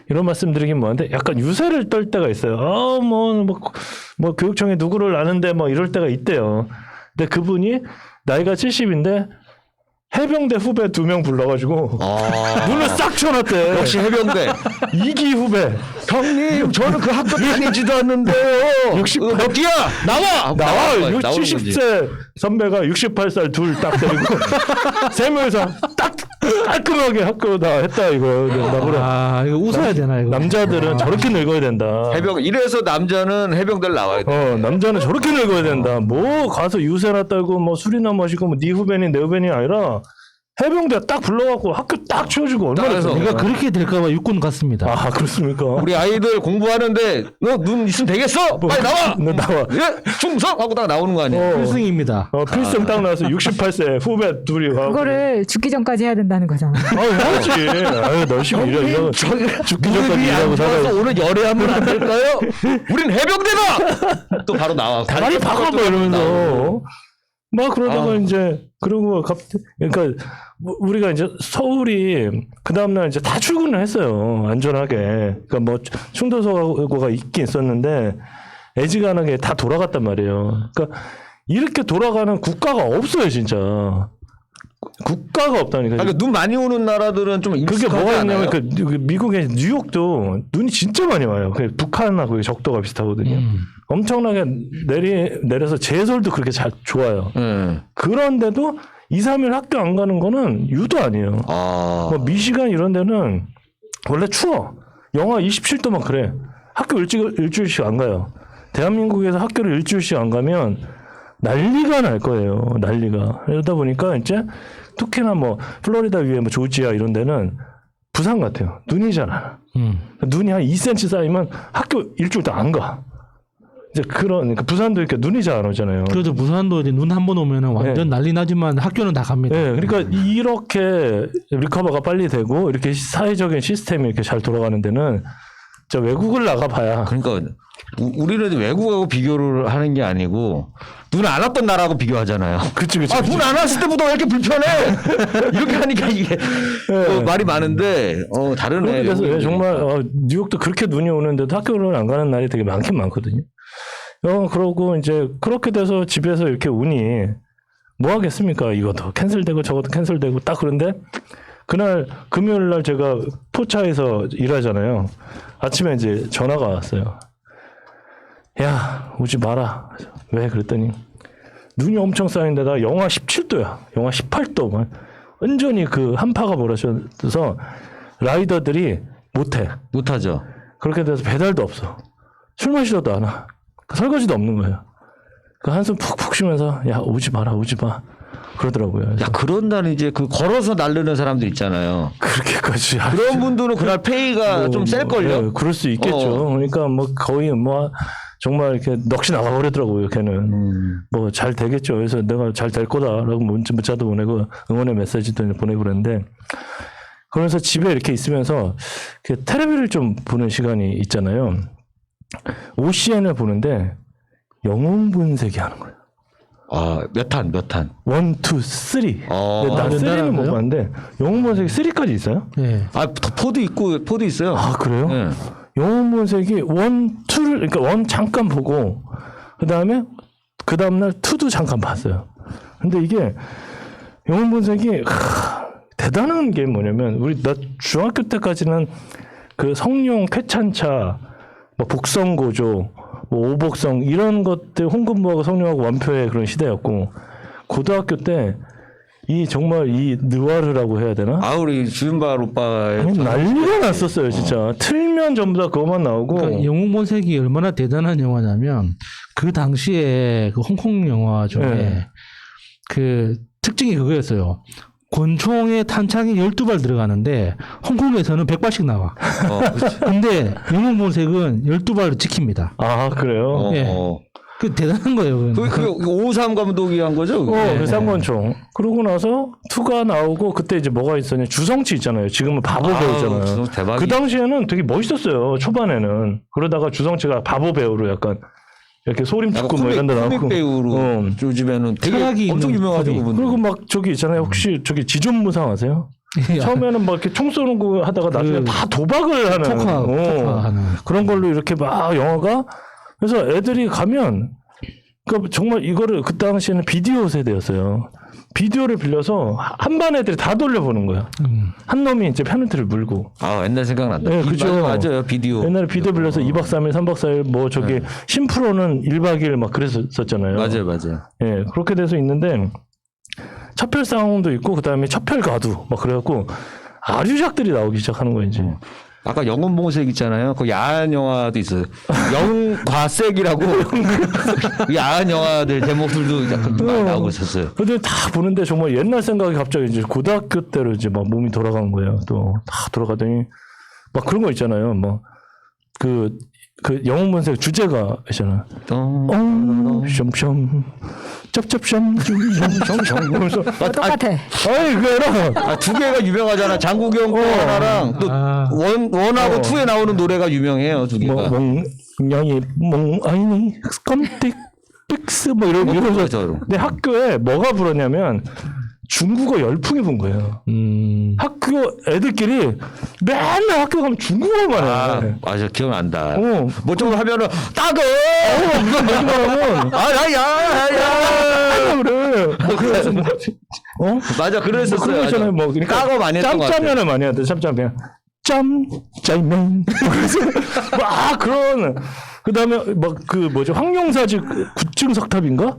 이런 말씀 드리긴 뭐한데 약간 유세를 떨 때가 있어요. 뭐 교육청에 누구를 아는데 뭐 이럴 때가 있대요. 근데 그분이 나이가 70인데 해병대 후배 2명 불러가지고 눈을 싹 쳐놨대. 역시 해병대. 2기 후배. 형님, 저는 그 학교 다니지도 않는데요. 68. 몇 기야? 나와! 나와! 나오는 거지. 70세 선배가 68살 둘 딱 데리고 3명이서 딱 깔끔하게 학교 다 했다 이거. 이거 웃어야 되나 이거. 남자들은 저렇게 늙어야 된다. 이래서 남자는 해병대를 나와야 돼. 남자는 저렇게 늙어야 된다. 뭐 가서 유세나 떨고 뭐 술이나 마시고 뭐 네 후배니 내 후배니 아니라 해병대 딱 불러갖고 학교 딱 치워주고 얼마나 그래서 좋냐. 그러니까 그렇게 될까봐 육군 갔습니다. 아 그렇습니까? 우리 아이들 공부하는데 너 눈 있으면 되겠어? 빨리 나와. 너 나와. 예, 충성 하고 딱 나오는 거 아니에요? 필승입니다. 필승 딱 나와서 68세 후배 둘이 가고. 그거를 죽기 전까지 해야 된다는 거잖아. 해야지. 아유 널씨가 이러 죽기 전까지 일하고 살아야지. 오늘 열애하면 안 될까요? 우린 해병대다. 또 바로 나와. 다리 박아봐 이러면서 막 그러다가 이제 그러고 갑자기 그러니까 우리가 이제 서울이 그 다음날 이제 다 출근을 했어요 안전하게. 그러니까 뭐 충돌사고가 있긴 있었는데 애지간하게 다 돌아갔단 말이에요. 그러니까 이렇게 돌아가는 국가가 없어요 진짜. 국가가 없다니까. 그러니까 눈 많이 오는 나라들은 좀 그게 익숙하지 뭐가 않아요? 있냐면 그 미국의 뉴욕도 눈이 진짜 많이 와요. 그 북한하고 적도가 비슷하거든요. 엄청나게 내려서 제설도 그렇게 잘 좋아요. 그런데도 2, 3일 학교 안 가는 거는 유도 아니에요. 뭐 미시간 이런 데는 원래 추워. 영하 27도만 그래. 학교 일주일씩 안 가요. 대한민국에서 학교를 일주일씩 안 가면 난리가 날 거예요. 난리가. 이러다 보니까 이제 특히나 뭐 플로리다 위에 뭐 조지아 이런 데는 부산 같아요. 눈이 잘 안 와. 눈이 한 2cm 쌓이면 학교 일주일도 안 가. 이제 그러니까 부산도 이렇게 눈이 잘 안 오잖아요. 그래도 부산도 이제 눈 한 번 오면은 완전 난리 나지만 학교는 다 갑니다. 네, 그러니까 이렇게 리커버가 빨리 되고 이렇게 사회적인 시스템이 이렇게 잘 돌아가는 데는 진짜 외국을 나가봐야. 그러니까 우리는 외국하고 비교를 하는 게 아니고 눈 안 왔던 나라하고 비교하잖아요. 그치. 눈 안 왔을 때보다 왜 이렇게 불편해? 이렇게 하니까 이게 말이 많은데 다르네. 그래서 정말 뉴욕도 그렇게 눈이 오는데도 학교를 안 가는 날이 되게 많긴 많거든요. 그러고 이제 그렇게 돼서 집에서 이렇게 운이 뭐 하겠습니까? 이것도 캔슬되고 저것도 캔슬되고 딱 그런데 그날 금요일 날 제가 포차에서 일하잖아요. 아침에 이제 전화가 왔어요. 야, 오지 마라. 왜? 그랬더니 눈이 엄청 쌓인 데다가 영하 17도야. 영하 18도. 완전히 그 한파가 몰아쳐서 라이더들이 못하죠. 그렇게 돼서 배달도 없어. 술 마시러도 안 와. 설거지도 없는 거예요. 그 한숨 푹푹 쉬면서 야 오지 마라 오지 마 그러더라고요. 야 그런 날 이제 그 걸어서 나르는 사람들 있잖아요. 그렇게까지 그런 분들은 그날 페이가 좀 셀걸요? 그럴 수 있겠죠. 그러니까 뭐 거의 뭐 정말 이렇게 넋이 나가버리더라고요. 걔는 뭐 잘 되겠죠. 그래서 내가 잘 될 거다라고 문자도 보내고 응원의 메시지도 보내고 그랬는데 그러면서 집에 이렇게 있으면서 텔레비를 좀 보는 시간이 있잖아요. OCN을 보는데 영웅 분석이 하는 거예요. 몇 한? 1, 2, 3. 난 3는 못 거요? 봤는데 영웅 분석이 3까지 있어요? 네. 포도 있어요. 아 그래요? 네. 영웅 분석이 1, 2를 그러니까 1 잠깐 보고 그 다음날 2도 잠깐 봤어요. 근데 이게 영웅 분석이 대단한 게 뭐냐면 나 중학교 때까지는 그 성룡 쾌찬차 뭐 복성고조 뭐 오복성 이런 것들 홍금보하고 성룡하고 완표의 그런 시대였고 고등학교 때 이 정말 이 느와르라고 해야 되나? 우리 주윤발 오빠의 난리가 났었어요 진짜. 틀면 전부 다 그것만 나오고. 그러니까 영웅본색이 얼마나 대단한 영화냐면 그 당시에 그 홍콩 영화 중에 네. 그 특징이 그거였어요. 권총에 탄창이 12발 들어가는데 홍콩에서는 100발씩 나와. 근데 영웅본색은 12발을 지킵니다. 아 그래요? 예. 그 대단한 거예요. 그게 553 감독이 한 거죠? 그 쌍권총. 그러고 나서 2가 나오고 그때 이제 뭐가 있었냐 주성치 있잖아요. 지금은 바보 배우잖아요. 주성치 대박이야. 그 당시에는 되게 멋있었어요. 초반에는. 그러다가 주성치가 바보 배우로 약간 이렇게 소림 듣고 뭐 이런 데 나오고. 코믹 배우로 요즘에는 되게 철학이 엄청 있는 유명하죠. 코믹. 그분. 그리고 막 저기 있잖아요. 혹시 저기 지존무상 아세요? 처음에는 막 이렇게 총 쏘는 거 하다가 나중에 다 도박을 하는 톡하는 그런 걸로 이렇게 막 영화가 그래서 애들이 가면 그러니까 정말 이거를 그 당시에는 비디오 세대였어요. 비디오를 빌려서 한 반 애들이 다 돌려보는 거야. 한 놈이 이제 페널티를 물고. 옛날 생각난다. 네, 그죠. 맞아요. 비디오. 옛날에 비디오 빌려서 2박 3일, 3박 4일 뭐 저기 심프로는 1박 2일 막 그랬었잖아요. 맞아요. 예, 그렇게 돼서 있는데 첩혈상도 있고 그다음에 첩혈가두 막 그래갖고 아류작들이 나오기 시작하는 거예요 이제. 아까 영혼봉색 있잖아요. 그 야한 영화도 있어요. 영과색이라고 야한 영화들 제목들도 약간 좀 많이 나오고 있었어요. 근데 다 보는데 정말 옛날 생각이 갑자기 이제 고등학교 때로 이제 막 몸이 돌아간 거예요. 또 다 돌아가더니 막 그런 거 있잖아요. 뭐 그 영웅본색 주제가 있잖아요. 숑숑 짭짭숑 숑숑 하면서 똑같아. 아이 그거랑 두 개가 유명하잖아. 장국영 거 하나랑 또 원하고 투에 나오는 노래가 유명해요. 두 개가. 멍냥이 멍아니 껌띡 픽스 뭐 이러면서 내 학교에 뭐가 불었냐면 중국어 열풍이 분 거예요. 학교 애들끼리 맨날 학교 가면 중국어만 해. 맞아, 기억난다. 뭐 좀 하면은 따거. 무슨 얘기만 하면 야야야야. 그래. 그래서 맞아, 그랬었어요. 그런 거 있잖아요. 뭐 그러니까 따거 많이 했던 것 같아. 짬짜면을 많이 하대. 짬짜면 짬짜면. 그래서 막 그런. 그다음에 막 그 뭐지 황룡사지 9층 석탑인가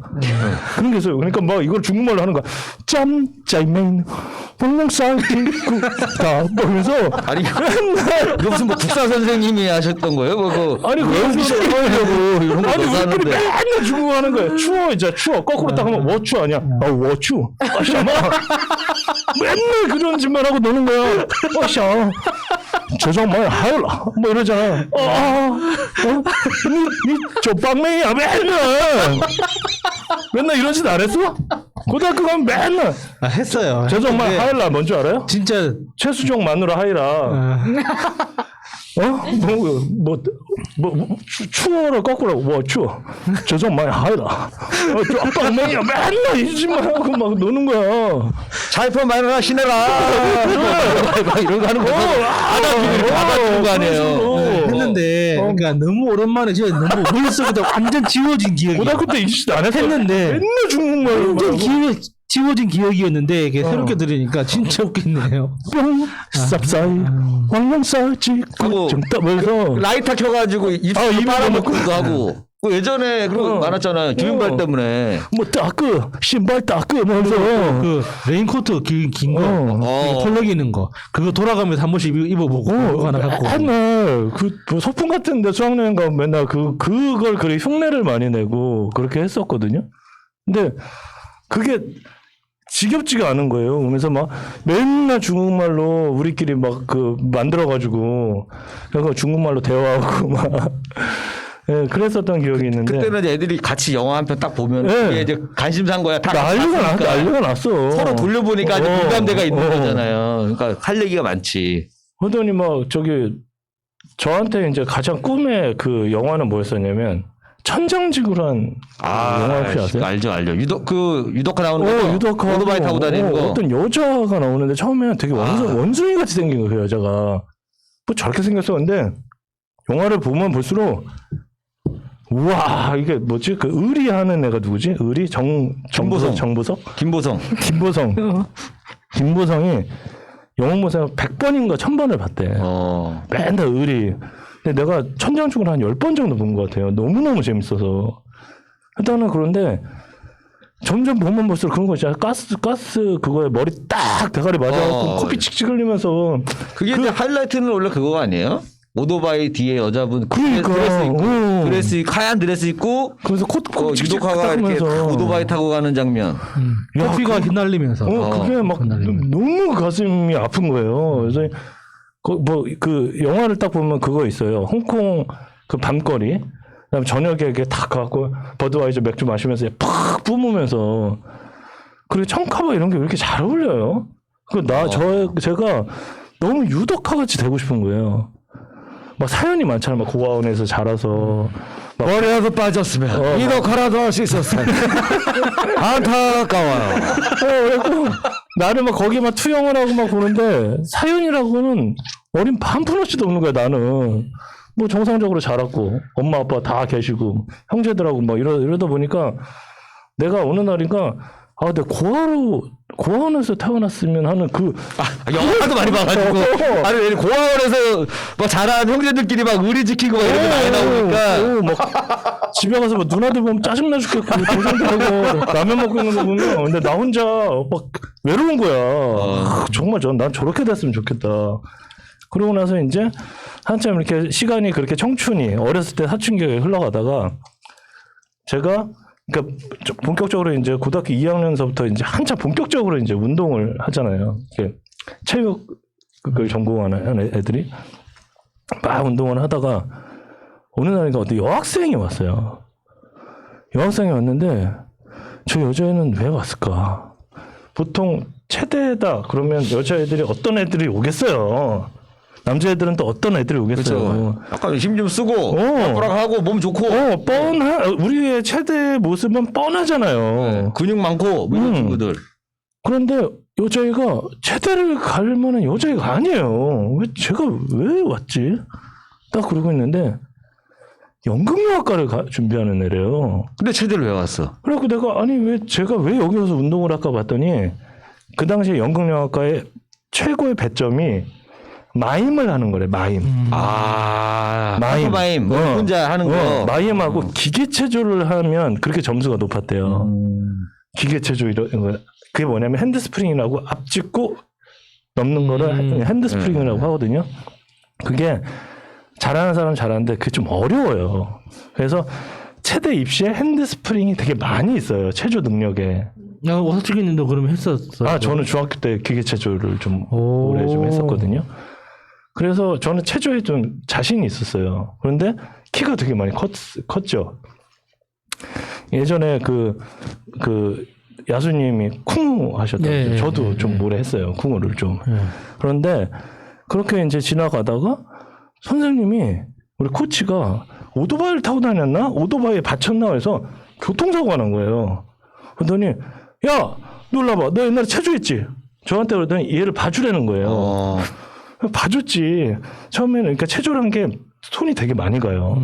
그런 게 있어요. 그러니까 막 이걸 중국말로 하는 거야. 짬짜면 황룡사지 9탑 보면서 아니 이거 무슨 뭐 국사 선생님이 하셨던 거예요? 아니 그거 하려고 이런 거 아니 우리끼리 하는데. 맨날 중국어 하는 거야. 추워 이제 추워 거꾸로 딱 하면 워추 아니야. 워추. 맨날 그런 짓만 하고 노는 거야. 샤. 저 정말 하울라 뭐 이러잖아. 저 빵맹이야 맨날 이런 짓 안 했어? 고등학교 가면 맨날 했어요. 저 정말 하울라 뭔지 알아요? 진짜 최수종 마누라 하이라. 추워를 거꾸로 뭐 추워 저 정말 하이라 저 빵맹이야 맨날 이 짓만 하고 막 노는 거야. 잘표 마누라 신해라. 막 이런 거 하는 거. 받아주는 거 아니에요. 했는데 그러니까 너무 오랜만에 제가 너무 머릿속에 완전 지워진 기억이 고등학교 때 이 짓 안 했어. 했는데 맨날 중국말로 완전 지워진 기억이었는데 이게 새롭게 들으니까 진짜 웃겠네요. 뿅 쌉싸이 황룡쌀 찍고 좀 떠면서 라이터 켜가지고 입술 빨아먹고 그거 하고. 그 예전에 그런 거 많았잖아요. 주윤발 때문에. 뭐 따끄 신발 따끄 하면서 그 레인코트 긴 거, 털럭이는 거, 그거 돌아가면서 한 번씩 입어보고 그거 하나 갖고. 맨날 그 소풍 같은데 수학여행 가면 맨날 그걸 그렇게 흉내를 많이 내고 그렇게 했었거든요. 근데 그게 지겹지가 않은 거예요. 그러면서 막 맨날 중국말로 우리끼리 막 그 만들어가지고 그래서 중국말로 대화하고 막. 예, 그랬었던 기억이 있는데. 그때는 애들이 같이 영화 한 편 딱 보면 예. 그게 이제 관심사인 거야. 다 난리가 났어. 서로 돌려보니까 이제 공감대가 있는 거잖아요. 그러니까 할 얘기가 많지. 그러더니 막 저한테 이제 가장 꿈의 그 영화는 뭐였었냐면 천장지구란 영화 혹시 아세요? 알죠. 유독화 나오는 거. 유독화 오토바이 타고 다니는 거. 어떤 여자가 나오는데 처음에는 되게 원숭이 같이 생긴 거예요. 그 여자가 뭐 저렇게 생겼었는데 영화를 보면 볼수록 우와 이게 뭐지? 그 의리하는 애가 누구지? 의리 김보성. 김보성이 영웅모사 100번인가 1000번을 봤대. 맨날 의리. 근데 내가 천장죽을 한 10번 정도 본 것 같아요. 너무너무 재밌어서. 일단은 그런데 점점 보면 볼수록 그런 거 있잖아요. 가스 그거에 머리 딱 대가리 맞아갖고 코피 칙칙 흘리면서. 그게 이제 하이라이트는 원래 그거 아니에요? 오토바이 뒤에 여자분 드레스 입고 하얀 드레스 입고 그래서 코 유독화가 이렇게 오토바이 타고 가는 장면. 커피가 휘날리면서. 그게 막 너무 가슴이 아픈 거예요. 그래서 그 영화를 딱 보면 그거 있어요. 홍콩 그 밤거리. 그다음에 저녁에 이렇게 탁 가고 버드와이저 맥주 마시면서 팍 뿜으면서 그리고 청카바 이런 게 왜 이렇게 잘 어울려요? 제가 너무 유독화 같이 되고 싶은 거예요. 막 사연이 많잖아요. 막 고아원에서 자라서 머리라도 빠졌으면 유독화라도 할 수 있었어요. 안타까워요. 그래서 나를 막 거기 막 투영을 하고 막 보는데 사연이라고는 어린 반 푼어치도 없는 거야. 나는 뭐 정상적으로 자랐고 엄마 아빠 다 계시고 형제들하고 막 이러다 보니까 내가 어느 날인가 내가 고아원에서 태어났으면 하는 영화도 많이 봐가지고 아니 고아원에서 막 자란 형제들끼리 막 의리 지키고 막 이런 게 많이 나오니까 막 집에 가서 막 누나들 보면 짜증나 죽겠고 동생들하고 라면 먹고 있는 거 보면 근데 나 혼자 막 외로운 거야. 정말 난 저렇게 됐으면 좋겠다. 그러고 나서 이제 한참 이렇게 시간이 그렇게 청춘이 어렸을 때 사춘기가 흘러가다가 제가 그러니까 본격적으로 이제 고등학교 2학년서부터 이제 한참 본격적으로 이제 운동을 하잖아요. 이렇게 체육을 전공하는 애들이 막 운동을 하다가 어느 날인가 어떤 여학생이 왔어요. 여학생이 왔는데 저 여자애는 왜 왔을까? 보통 체대다 그러면 여자애들이 어떤 애들이 오겠어요. 남자애들은 또 어떤 애들이 오겠어요. 그렇죠. 약간 힘 좀 쓰고 뽀락하고 몸 좋고 우리의 체대 모습은 뻔하잖아요. 근육 많고 뭐 이런 친구들. 그런데 여자애가 체대를 갈 만한 여자애가 아니에요. 제가 왜 왔지? 딱 그러고 있는데 연극영화과를 준비하는 애래요. 근데 체대를 왜 왔어? 그래갖고 내가 아니 제가 왜 여기 와서 운동을 할까 봤더니 그 당시에 연극영화과의 최고의 배점이 마임을 하는 거래. 마임. 마임. 혼자 하는 거. 마임하고 기계체조를 하면 그렇게 점수가 높았대요. 기계체조 이런 거. 그게 뭐냐면 핸드스프링이라고 앞짚고 넘는 거를 핸드스프링이라고 하거든요. 그게 잘하는 사람 잘하는데 그게 좀 어려워요. 그래서 체대 입시에 핸드스프링이 되게 많이 있어요. 체조 능력에. 야, 어서치기님도 그러면 했었어요? 저는 중학교 때 기계체조를 좀 오래 좀 했었거든요. 그래서 저는 체조에 좀 자신이 있었어요. 그런데 키가 되게 많이 컸죠. 예전에 그 야수님이 쿵우 하셨잖아요. 저도 좀 오래 했어요. 쿵우를 좀. 그런데 그렇게 이제 지나가다가 선생님이 우리 코치가 오토바이를 타고 다녔나? 오토바이에 받쳤나 해서 교통사고가 난 거예요. 그러더니 야, 놀라봐. 너 옛날에 체조했지? 저한테 그러더니 얘를 봐주라는 거예요. 봐줬지. 처음에는 그러니까 체조란 게 손이 되게 많이 가요.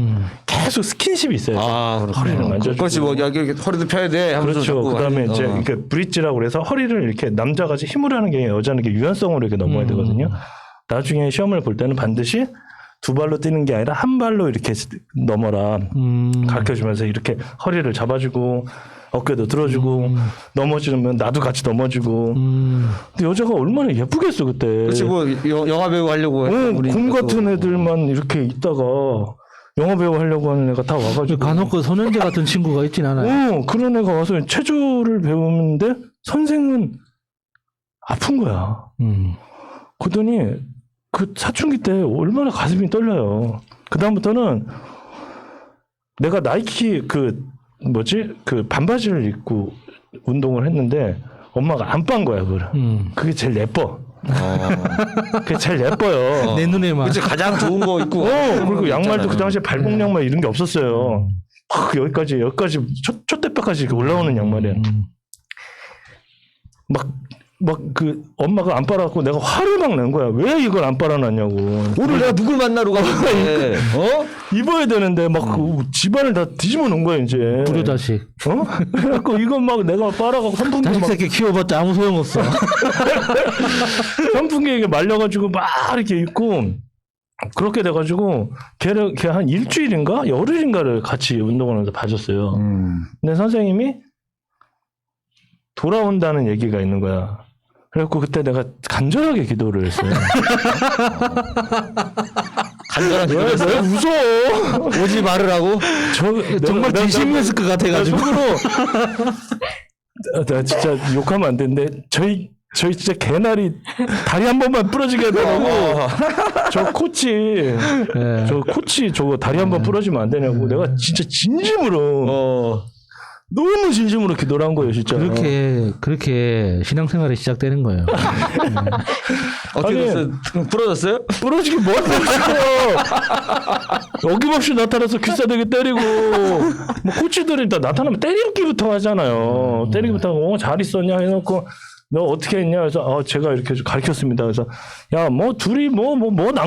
계속 스킨십이 있어요. 허리를 만져주고. 그렇지 뭐 여기 허리도 펴야 돼. 그렇죠. 그다음에 이제 이렇게 브릿지라고 그래서 허리를 이렇게 남자가 힘으로 하는 게 여자는 이렇게 유연성으로 이렇게 넘어야 되거든요. 나중에 시험을 볼 때는 반드시 두 발로 뛰는 게 아니라 한 발로 이렇게 넘어라 가르쳐주면서 이렇게 허리를 잡아주고 어깨도 들어주고 넘어지면 나도 같이 넘어지고. 근데 여자가 얼마나 예쁘겠어 그때. 그렇지 뭐 영화 배우 하려고 곰 같은 애들만 이렇게 있다가 영화 배우 하려고 하는 애가 다 와가지고 간혹 그 소년제 같은 친구가 있진 않아요. 그런 애가 와서 체조를 배우는데 선생은 아픈 거야. 그러더니 그 사춘기 때 얼마나 가슴이 떨려요. 그 다음부터는 내가 나이키 그 반바지를 입고 운동을 했는데 엄마가 안 빤 거야, 그걸. 그게 제일 예뻐. 그게 제일 예뻐요. 내 눈에만. 그치 가장 좋은 거 있고. 그리고 양말도 그 당시에 발목 양말 이런 게 없었어요. 여기까지 촛대뼈까지 이렇게 올라오는 양말이야. 그 엄마가 안 빨아갖고 내가 화를 막 낸 거야. 왜 이걸 안 빨아놨냐고. 오늘 내가 누굴 만나러 가는데 입어야 되는데 막 그 집안을 다 뒤집어 놓은 거야 이제. 불효자식. 그래갖고 이건 막 내가 빨아갖고 선풍기 자식 막 새끼 키워봤자 아무 소용없어. 선풍기에 이게 말려가지고 막 이렇게 입고 그렇게 돼가지고 걔 한 일주일인가 열흘인가를 같이 운동을 하면서 봐줬어요. 근데 선생님이 돌아온다는 얘기가 있는 거야. 그래갖고 그때 내가 간절하게 기도를 했어요. 간절한 왜 웃어? 오지 말으라고. 정말 진심이었을 것 같아가지고. 내가 진짜 욕하면 안 되는데 저희 진짜 개나리 다리 한 번만 부러지게 해달라고. 저 코치 저거 다리 한 번 부러지면 안 되냐고. 내가 진짜 진심으로 너무 진심으로 기도를 한 거예요, 진짜. 그렇게 신앙생활이 시작되는 거예요. 어떻게 됐어요? 부러졌어요? 부러지긴 뭘 부러졌어요. 어김없이 나타나서 귀싸대기 때리고, 뭐 코치들이 다 나타나면 때리기부터 하잖아요. 때리기부터 하고, 잘 있었냐 해놓고, 너 어떻게 했냐? 그래서, 제가 이렇게 가르쳤습니다. 그래서, 야, 뭐, 둘이 난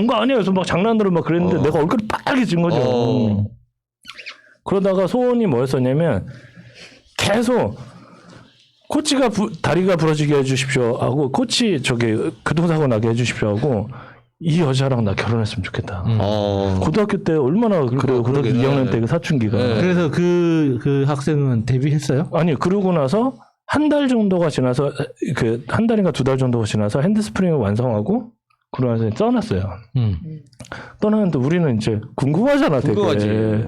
거 아니야? 그래서 막 장난으로 막 그랬는데, 내가 얼굴이 빨개진 거죠. 그러다가 소원이 뭐였었냐면, 계속 코치가 다리가 부러지게 해주십시오 하고 코치 교통사고 나게 해주십시오 하고 이 여자랑 나 결혼했으면 좋겠다. 고등학교 때 얼마나 그래요. 고등학교 2학년 때 그 사춘기가. 그래서 그 학생은 데뷔했어요? 아니 그러고 나서 한 달 정도가 지나서 한 달인가 두 달 정도가 지나서 핸드스프링을 완성하고 그러고 나서 떠났어요. 떠나는데 우리는 이제 궁금하잖아, 되게. 궁금하지.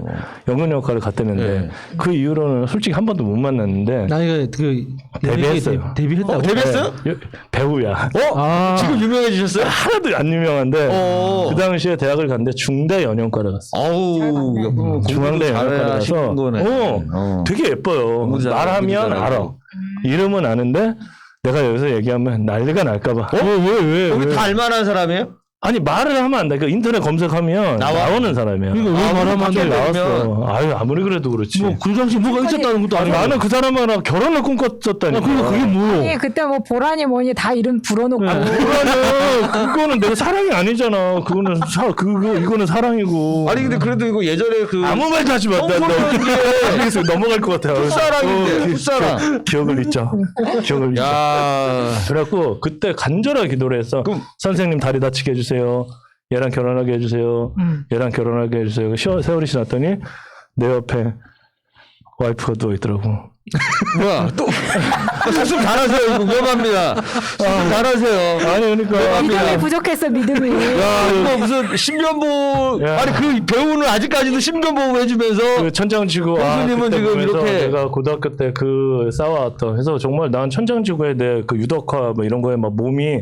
영역학과를 갔다는데 네. 그 이후로는 솔직히 한 번도 못 만났는데 나 이거 그 데뷔했어요. 데뷔했다고. 데뷔했어요? 배우야. 아. 지금 유명해지셨어요? 하나도 안 유명한데 그 당시에 대학을 갔는데 중대 연영과를 갔어. 어우, 중앙대 연영과를 가서 되게 예뻐요. 공부 말하면 잘하고. 알아. 이름은 아는데 내가 여기서 얘기하면 난리가 날까봐. 왜? 여기 다 알만한 사람이에요? 아니 말을 하면 안 돼. 그 인터넷 검색하면 나오는 사람이야. 그러니까 왜 말하면 안 돼? 나왔어. 아유 아무리 그래도 그렇지. 그 당시 뭐가 있었다는 것도 아니, 아니고. 나는 그 사람하고 결혼을 꿈꿨었다니까. 그러니까 그게 뭐? 아니, 그때 뭐 보라니 뭐니 다 이름 불어놓고. 그거는 내가 사랑이 아니잖아. 그거는 이거는 사랑이고. 아니 근데 그래도 이거 예전에 그 아무 말도 하지 마. 알겠어. 넘어갈 것 같아요. 풋사랑인데 풋사랑. 기억을 잊죠. 기억을 잊죠. 야. 그래갖고 그때 간절하게 기도를 했어. 선생님 다리 다치게 해주세요. 얘랑 결혼하게 해주세요. 얘랑 결혼하게 해주세요. 세월이 지났더니 내 옆에 와이프가 누워있더라고. 뭐야 또 수습 잘하세요. 이거 위험합니다. 수습 잘하세요. 아니 그러니까 믿음이 부족했어, 믿음이. 야 이거 무슨 신변보호 야. 아니 그 배우는 아직까지도 신변보호 해주면서 그 천장지구 형수님은 그때 지금 보면서 이렇게 내가 고등학교 때 그 싸워왔던 그래서 정말 난 천장지구에 내 그 유덕화 뭐 이런 거에 막 몸이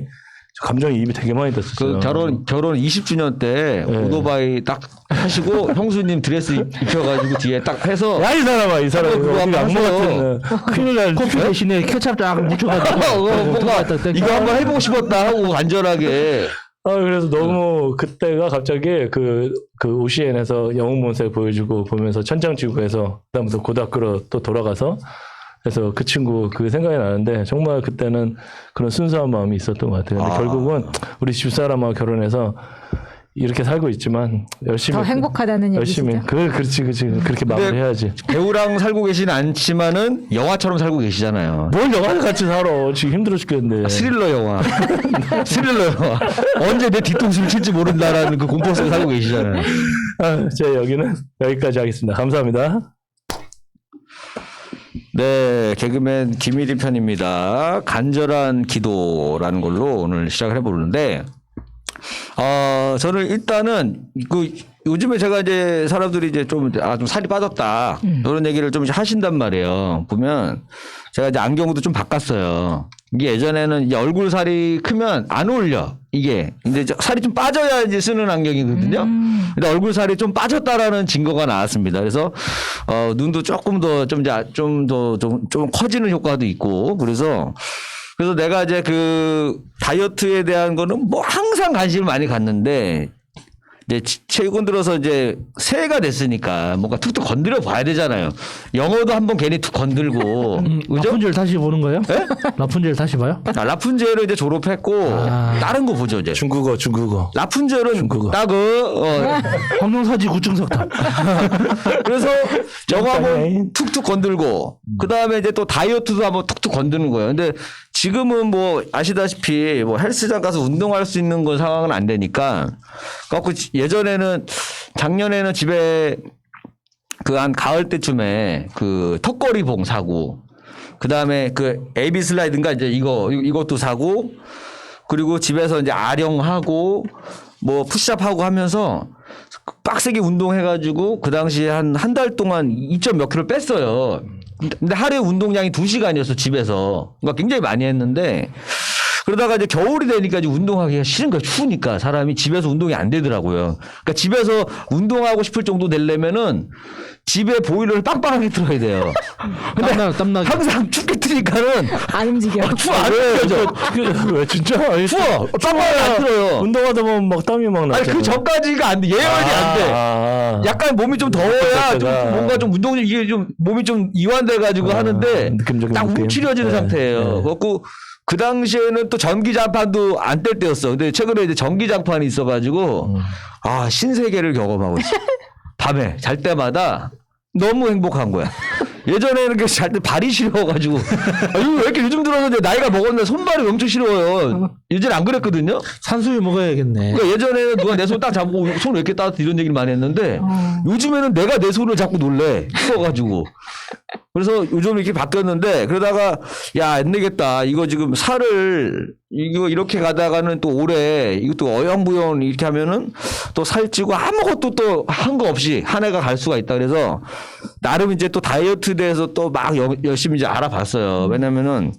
감정이입이 되게 많이 됐었어요. 그 결혼 20주년 때 오토바이 딱 하시고 형수님 드레스 입혀가지고 뒤에 딱 해서 야 이 사람아 이 사람 그거 한번 악마 하세요. 같은 큰일 날 커피 대신에 케찹 쫙 묻혀가지고. 뭔가 이거 한번 해보고 싶었다 하고 간절하게 그래서 너무 그때가 갑자기 그 OCN에서 영웅본색 보여주고 보면서 천장지구에서 그다음부터 고등학교로 또 돌아가서 그래서 그 친구 그 생각이 나는데 정말 그때는 그런 순수한 마음이 있었던 것 같아요. 근데 결국은 우리 집사람하고 결혼해서 이렇게 살고 있지만 열심히 더 행복하다는 열심히 얘기죠. 그렇지 그렇게 마무리해야지. 배우랑 살고 계시는 않지만은 영화처럼 살고 계시잖아요. 뭘 영화를 같이 살아 지금 힘들어 죽겠는데. 스릴러 영화. 스릴러 영화. 언제 내 뒤통수를 칠지 모른다라는 그 공포 속에 살고 계시잖아요. 제 여기는 여기까지 하겠습니다. 감사합니다. 네, 개그맨 김일희 편입니다. 간절한 기도라는 걸로 오늘 시작을 해보는데, 저는 일단은 요즘에 제가 이제 사람들이 이제 좀 살이 빠졌다 이런 얘기를 좀 하신단 말이에요. 보면 제가 이제 안경도 좀 바꿨어요. 이게 예전에는 이제 얼굴 살이 크면 안 어울려. 이게 근데 살이 좀 빠져야 이제 쓰는 안경이거든요. 근데 얼굴 살이 좀 빠졌다라는 증거가 나왔습니다. 그래서 눈도 조금 더 좀 커지는 효과도 있고 그래서 내가 이제 그 다이어트에 대한 거는 뭐 항상 관심을 많이 갖는데 이제 최근 들어서 이제 새해가 됐으니까 뭔가 툭툭 건드려 봐야 되잖아요. 영어도 한번 괜히 툭 건들고. 그죠? 라푼젤 다시 보는 거예요? 네? 라푼젤 다시 봐요? 라푼젤을 이제 졸업했고 다른 거 보죠 이제. 중국어. 라푼젤은 딱 황룡사지 구충석탑. 그래서 저거 한번 툭툭 건들고 그 다음에 이제 또 다이어트도 한번 툭툭 건드는 거예요. 근데 지금은 뭐 아시다시피 뭐 헬스장 가서 운동할 수 있는 건 상황은 안 되니까. 그래갖고 예전에는 작년에는 집에 그 한 가을 때쯤에 그 턱걸이봉 사고 그 다음에 그 AB 슬라이드인가 이제 이것도 사고 그리고 집에서 이제 아령하고 뭐 푸시업하고 하면서 빡세게 운동해가지고 그 당시에 한 달 동안 2점 몇 킬로 뺐어요. 근데 하루에 운동량이 2시간이었어 집에서. 그러니까 굉장히 많이 했는데 그러다가 이제 겨울이 되니까 이제 운동하기가 싫은 거야. 추우니까 사람이 집에서 운동이 안 되더라고요. 그러니까 집에서 운동하고 싶을 정도 되려면은 집에 보일러를 빵빵하게 틀어야 돼요. 근데 땀나게. 항상 춥게 트니까는 안 움직여. 추워 안 움직여져. 왜 진짜? 추워. 빵빵하게 안 틀어요. 운동하다 보면 막 땀이 막 나. 아니 그 전까지가 안 돼. 예열이 안 돼. 약간 몸이 좀 더워야 좀 뭔가 좀 운동이 이게 좀 몸이 좀 이완돼 가지고 하는데 느낌적인 딱 느낌. 움츠려지는 상태예요. 그래갖고 그 당시에는 또 전기장판도 안 뗄 때였어. 근데 최근에 이제 전기장판이 있어가지고 신세계를 경험하고 있어. 밤에 잘 때마다 너무 행복한 거야. 예전에는 잘 때 발이 시려워가지고 왜 이렇게 요즘 들어서 이제 나이가 먹었는데 손발이 엄청 시려워요. 예전에 안 그랬거든요. 산수유 먹어야겠네. 그러니까 예전에는 누가 내 손 딱 잡고 손 왜 이렇게 따뜻해 이런 얘기를 많이 했는데 요즘에는 내가 내 손을 잡고 놀래 시려가지고. 그래서 요즘 이렇게 바뀌었는데 그러다가 야 안 되겠다. 이거 지금 살을 이거 이렇게 가다가는 또 오래 이것도 어영부영 이렇게 하면은 또 살찌고 아무것도 또 한 거 없이 한 해가 갈 수가 있다. 그래서 나름 이제 또 다이어트에 대해서 또 막 열심히 이제 알아봤어요. 왜냐면은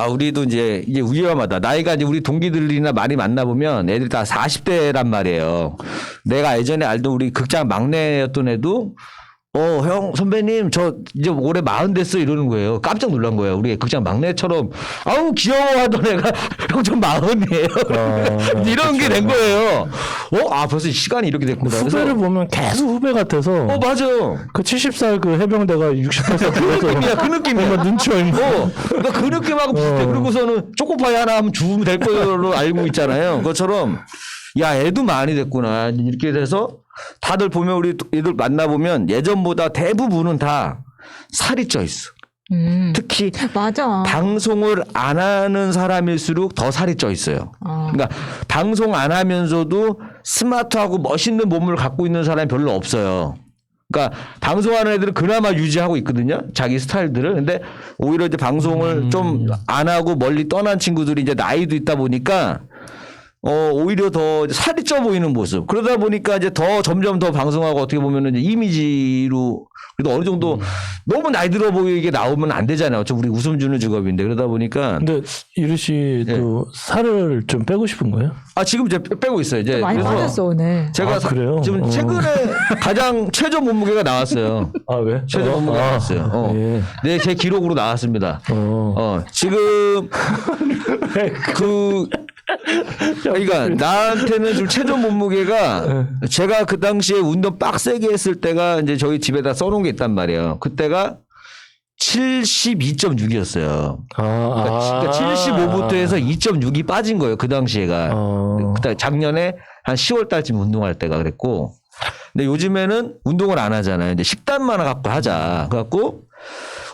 우리도 이제 이게 위험하다. 나이가 이제 우리 동기들이나 많이 만나보면 애들이 다 40대란 말이에요. 내가 예전에 알던 우리 극장 막내였던 애도 형, 선배님, 저 이제 올해 40 됐어 이러는 거예요. 깜짝 놀란 거예요. 우리 극장 막내처럼, 귀여워하던 애가 형, 전 40이에요. 이런 게 된 거예요. 벌써 시간이 이렇게 됐구나. 후배를 보면 계속 후배 같아서. 맞아. 그 70살 그 해병대가 68살 그 느낌이야, 그 느낌이야. 눈치 얼마. 그러니까 그 느낌하고 비슷해. 그리고서는 초코파이 하나 하면 주면 될 거로 알고 있잖아요. 그것처럼, 야, 애도 많이 됐구나. 이렇게 돼서 다들 보면 우리 애들 만나보면 예전보다 대부분은 다 살이 쪄 있어. 특히 맞아. 방송을 안 하는 사람일수록 더 살이 쪄 있어요. 그러니까 방송 안 하면서도 스마트하고 멋있는 몸을 갖고 있는 사람이 별로 없어요. 그러니까 방송하는 애들은 그나마 유지하고 있거든요. 자기 스타일들을. 근데 오히려 이제 방송을 좀 안 하고 멀리 떠난 친구들이 이제 나이도 있다 보니까 오히려 더 살이 쪄 보이는 모습. 그러다 보니까 이제 더 점점 더 방송하고 어떻게 보면은 이제 이미지로 그래도 어느 정도 너무 나이 들어 보이게 나오면 안 되잖아요. 우리 웃음 주는 직업인데 그러다 보니까. 근데 이르 씨도 살을 좀 빼고 싶은 거예요? 지금 이제 빼고 있어요. 이제 많이 그래서 빠졌어 오늘. 제가 그래요? 지금 최근에 가장 최저 몸무게가 나왔어요. 왜? 최저 몸무게가 나왔어요. 예. 네, 제 기록으로 나왔습니다. 지금 그러니까 나한테는 좀 최저 몸무게가 제가 그 당시에 운동 빡세게 했을 때가 이제 저희 집에다 써놓은 게 있단 말이에요. 그때가 72.6이었어요. 그러니까 75부터 해서 2.6이 빠진 거예요. 그 당시에가. 그때 작년에 한 10월 달쯤 운동할 때가 그랬고. 근데 요즘에는 운동을 안 하잖아요. 이제 식단만 갖고 하자. 그래갖고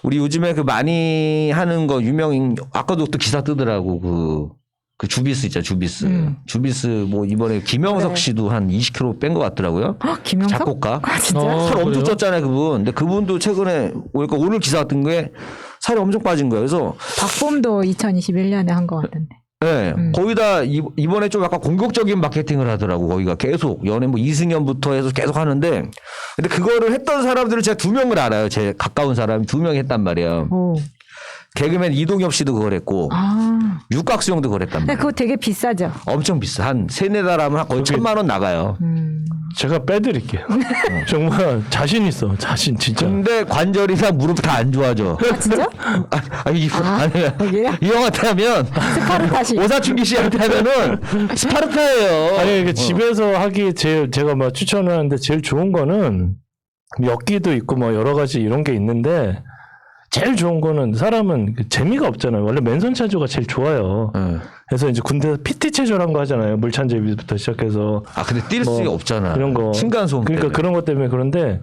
우리 요즘에 그 많이 하는 거 유명인 아까도 또 기사 뜨더라고 그 주비스 있잖아, 주비스. 주비스 뭐 이번에 김영석 씨도 한 20kg 뺀 것 같더라고요. 김영석? 작곡가. 진짜? 살 엄청 그래요? 쪘잖아요, 그분. 근데 그분도 최근에 그러니까 오늘 기사 뜬 게 살이 엄청 빠진 거예요. 그래서 박봄도 2021년에 한 것 같은데. 네, 거의 다 이번에 좀 약간 공격적인 마케팅을 하더라고. 거기가 계속 연예 뭐 이승연부터 해서 계속 하는데 근데 그거를 했던 사람들을 제가 2명을 알아요. 제 가까운 사람이 2명이 했단 말이에요. 오. 개그맨 이동엽 씨도 그걸 했고 육각수 형도 그걸 했단 근데 말이에요. 그거 되게 비싸죠. 엄청 비싸. 한 3-4달 하면 거의 1,000만 원 나가요. 제가 빼드릴게요. 정말 자신 있어. 자신 진짜. 근데 관절이나 무릎 다 안 좋아져. 진짜? 이 형한테 하면 스파르타시. 오사춘기 씨한테 하면은 스파르타예요. 아니 집에서 하기 제가 막 추천을 하는데 제일 좋은 거는 엽기도 있고 뭐 여러 가지 이런 게 있는데 제일 좋은 거는 사람은 재미가 없잖아요. 원래 맨손 체조가 제일 좋아요. 그래서 이제 군대에서 PT 체조란 거 하잖아요. 물찬제비부터 시작해서. 근데 뛸 수가 없잖아. 이런 거. 층간소음 그러니까 때문에. 그런 것 때문에 그런데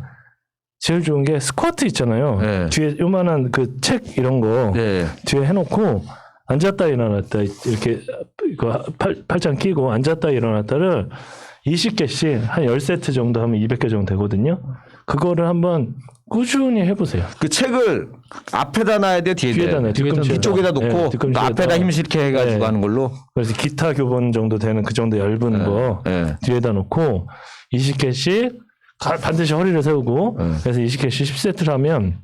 제일 좋은 게 스쿼트 있잖아요. 네. 뒤에 요만한 그 책 이런 거 네. 뒤에 해놓고 앉았다 일어났다 이렇게 이거 팔짱 끼고 앉았다 일어났다를 20개씩 한 10세트 정도 하면 200개 정도 되거든요. 그거를 한번 꾸준히 해보세요. 그 책을 앞에다 놔야 돼, 뒤에다 놔요. 뒤꿈치에다. 뒤쪽에다 놓고 네, 또 뒤꿈치에다. 앞에다 힘실게 해가지고 네. 하는 걸로. 그래서 기타 교본 정도 되는 그 정도 얇은 거 네. 뒤에다 놓고 20개씩 반드시 허리를 세우고 그래서 20개씩 10세트를 하면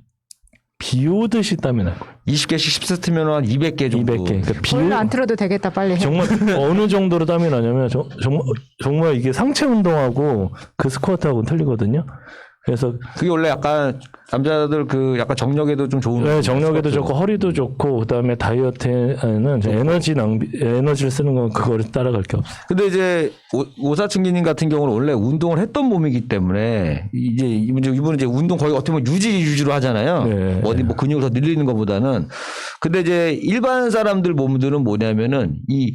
비 오듯이 땀이 날 거예요. 20개씩 10세트면 한 200개 정도. 200개. 그러니까 오늘 안 틀어도 되겠다 빨리 해. 정말 어느 정도로 땀이 나냐면 정말 이게 상체 운동하고 그 스쿼트하고는 틀리거든요. 그래서 그게 원래 약간 남자들 그 약간 정력에도 좀 좋은. 네, 정력에도 좋고 허리도 좋고 그다음에 다이어트에는 에너지를 쓰는 건 그거를 따라갈 게 없어요. 근데 이제 오사춘기님 같은 경우는 원래 운동을 했던 몸이기 때문에 이제 이분은 이제 운동 거의 어떻게 보면 유지로 하잖아요. 네. 어디 뭐 근육을 더 늘리는 것보다는. 근데 이제 일반 사람들 몸들은 뭐냐면은 이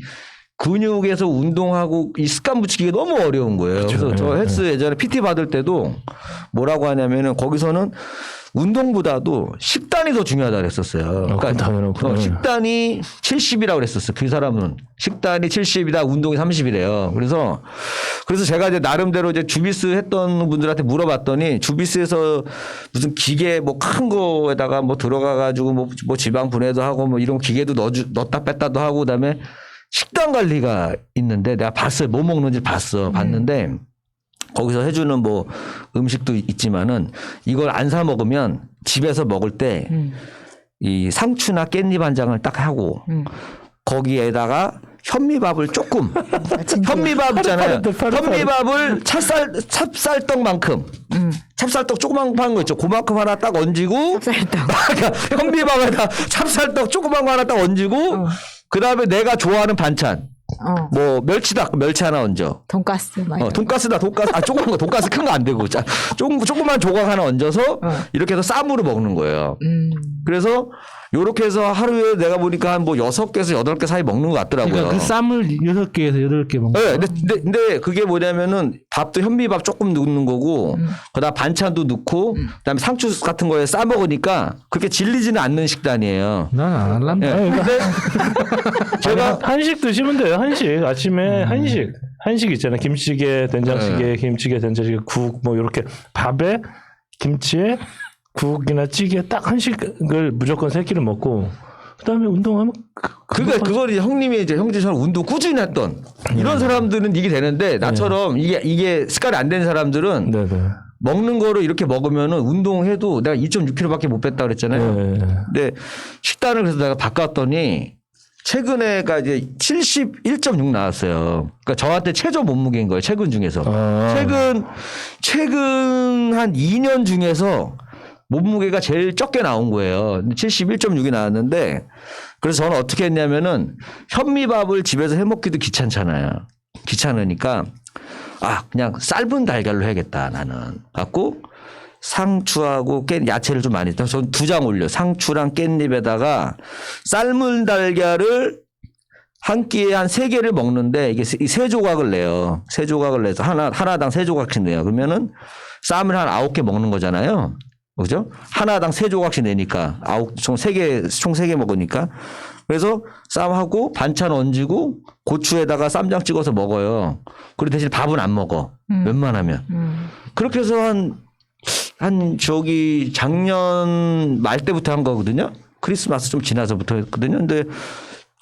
근육에서 운동하고 이 습관 붙이기가 너무 어려운 거예요. 그렇죠. 그래서 저 헬스 예전에 PT 받을 때도 뭐라고 하냐면은 거기서는 운동보다도 식단이 더 중요하다 그랬었어요. 그건 당연하구나. 식단이 70이라고 그랬었어요. 그 사람은 식단이 70이다, 운동이 30이래요. 그래서 제가 이제 나름대로 이제 주비스 했던 분들한테 물어봤더니 주비스에서 무슨 기계 뭐 큰 거에다가 뭐 들어가 가지고 뭐 지방 분해도 하고 뭐 이런 기계도 넣었다 뺐다도 하고 그다음에 식단 관리가 있는데 내가 봤어요. 뭐 먹는지 봤는데 거기서 해주는 뭐 음식도 있지만은 이걸 안 사 먹으면 집에서 먹을 때 이 상추나 깻잎 한 장을 딱 하고 거기에다가 현미밥을 조금 현미밥 있잖아요. 현미밥을 찹쌀떡만큼 찹쌀떡 조그만 거 있죠. 그만큼 하나 딱 얹고 찹쌀떡. 현미밥에다 찹쌀떡 조그만 거 하나 딱 얹고 그다음에 내가 좋아하는 반찬 뭐 멸치다 멸치 하나 얹어. 돈가스 막 이런 돈가스다 돈가스 조그만 거 돈가스 큰 거 안 되고 조그만 조각 하나 얹어서 이렇게 해서 쌈으로 먹는 거예요. 그래서 요렇게 해서 하루에 내가 보니까 한 뭐 6개에서 8개 사이 먹는 것 같더라고요. 그러니까 그 쌈을 6개에서 8개 먹는 네, 거. 근데 그게 뭐냐면은 밥도 현미밥 조금 넣는 거고 그다음 반찬도 넣고 그다음에 상추 같은 거에 싸 먹으니까 그렇게 질리지는 않는 식단이에요. 난 안 할란다. 네. 근데 제가 한식 드시면 돼요. 한식 아침에 한식 있잖아요. 김치찌개, 된장찌개, 김치찌개, 된장찌개, 국 뭐 이렇게 밥에 김치에 국이나 찌개 딱 한식을 무조건 3끼를 먹고 그다음에 운동하면 그러니까 그걸 이제 형님이 이제 형제처럼 운동 꾸준히 했던 이런 사람들은 이게 되는데 나처럼 이게 습관이 안 된 사람들은 네네. 먹는 거를 이렇게 먹으면은 운동해도 내가 2.6kg밖에 못 뺐다 그랬잖아요. 네. 근데 식단을 그래서 내가 바꿨더니 최근에가 이제 71.6 나왔어요. 그러니까 저한테 최저 몸무게인 거예요. 최근 중에서. 최근 한 2년 중에서 몸무게가 제일 적게 나온 거예요. 71.6이 나왔는데 그래서 저는 어떻게 했냐면은 현미밥을 집에서 해 먹기도 귀찮잖아요. 귀찮으니까 그냥 삶은 달걀로 해야겠다 나는. 갖고 상추하고 야채를 좀 많이. 저는 2장 올려. 상추랑 깻잎에다가 삶은 달걀을 한 끼에 한 3개를 먹는데 이게 3조각을 내요. 3조각을 내서 하나당 3조각씩 내요. 그러면은 쌈을 한 9개 먹는 거잖아요. 그죠? 하나당 3조각씩 내니까 총 3개 먹으니까. 그래서 쌈하고 반찬 얹고 고추에다가 쌈장 찍어서 먹어요. 그리고 대신 밥은 안 먹어. 웬만하면. 그렇게 해서 한 작년 말 때부터 한 거거든요. 크리스마스 좀 지나서부터 했거든요. 근데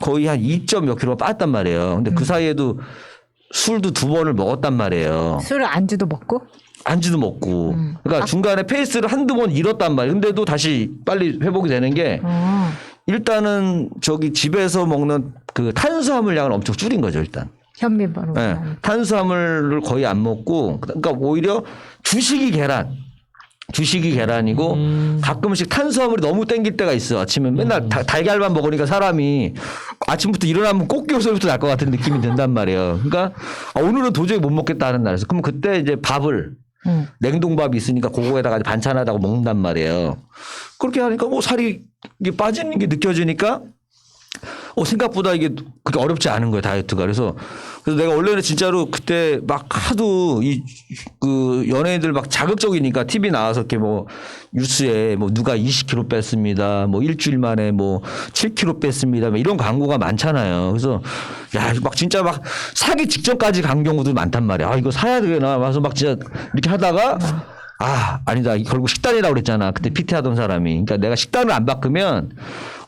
거의 한 2몇 킬로가 빠졌단 말이에요. 근데 그 사이에도 술도 2번을 먹었단 말이에요. 술을 안주도 먹고 안주도 먹고. 그러니까 중간에 페이스를 한두 번 잃었단 말이에요. 근데도 다시 빨리 회복이 되는 게 일단은 집에서 먹는 그 탄수화물량을 엄청 줄인 거죠, 일단. 현미밥으로. 네. 탄수화물을 거의 안 먹고 그러니까 오히려 주식이 계란이고 가끔씩 탄수화물이 너무 땡길 때가 있어. 아침에 맨날 달걀만 먹으니까 사람이 아침부터 일어나면 꽃게 소리부터 날 것 같은 느낌이 든단 말이에요. 그러니까 오늘은 도저히 못 먹겠다 하는 날에서 그러면 그때 이제 밥을 냉동밥이 있으니까 그거에다가 반찬하다가 먹는단 말이에요. 그렇게 하니까 살이 이게 빠지는 게 느껴지니까 생각보다 이게 그렇게 어렵지 않은 거예요, 다이어트가. 그래서 내가 원래는 진짜로 그때 막 하도 그 연예인들 막 자극적이니까 TV 나와서 이렇게 뭐 뉴스에 뭐 누가 20kg 뺐습니다. 뭐 일주일 만에 뭐 7kg 뺐습니다. 이런 광고가 많잖아요. 그래서 막 진짜 막 사기 직전까지 간 경우도 많단 말이야. 이거 사야 되나? 와서 막 진짜 이렇게 하다가 아니다. 결국 식단이라고 그랬잖아. 그때 PT 하던 사람이. 그러니까 내가 식단을 안 바꾸면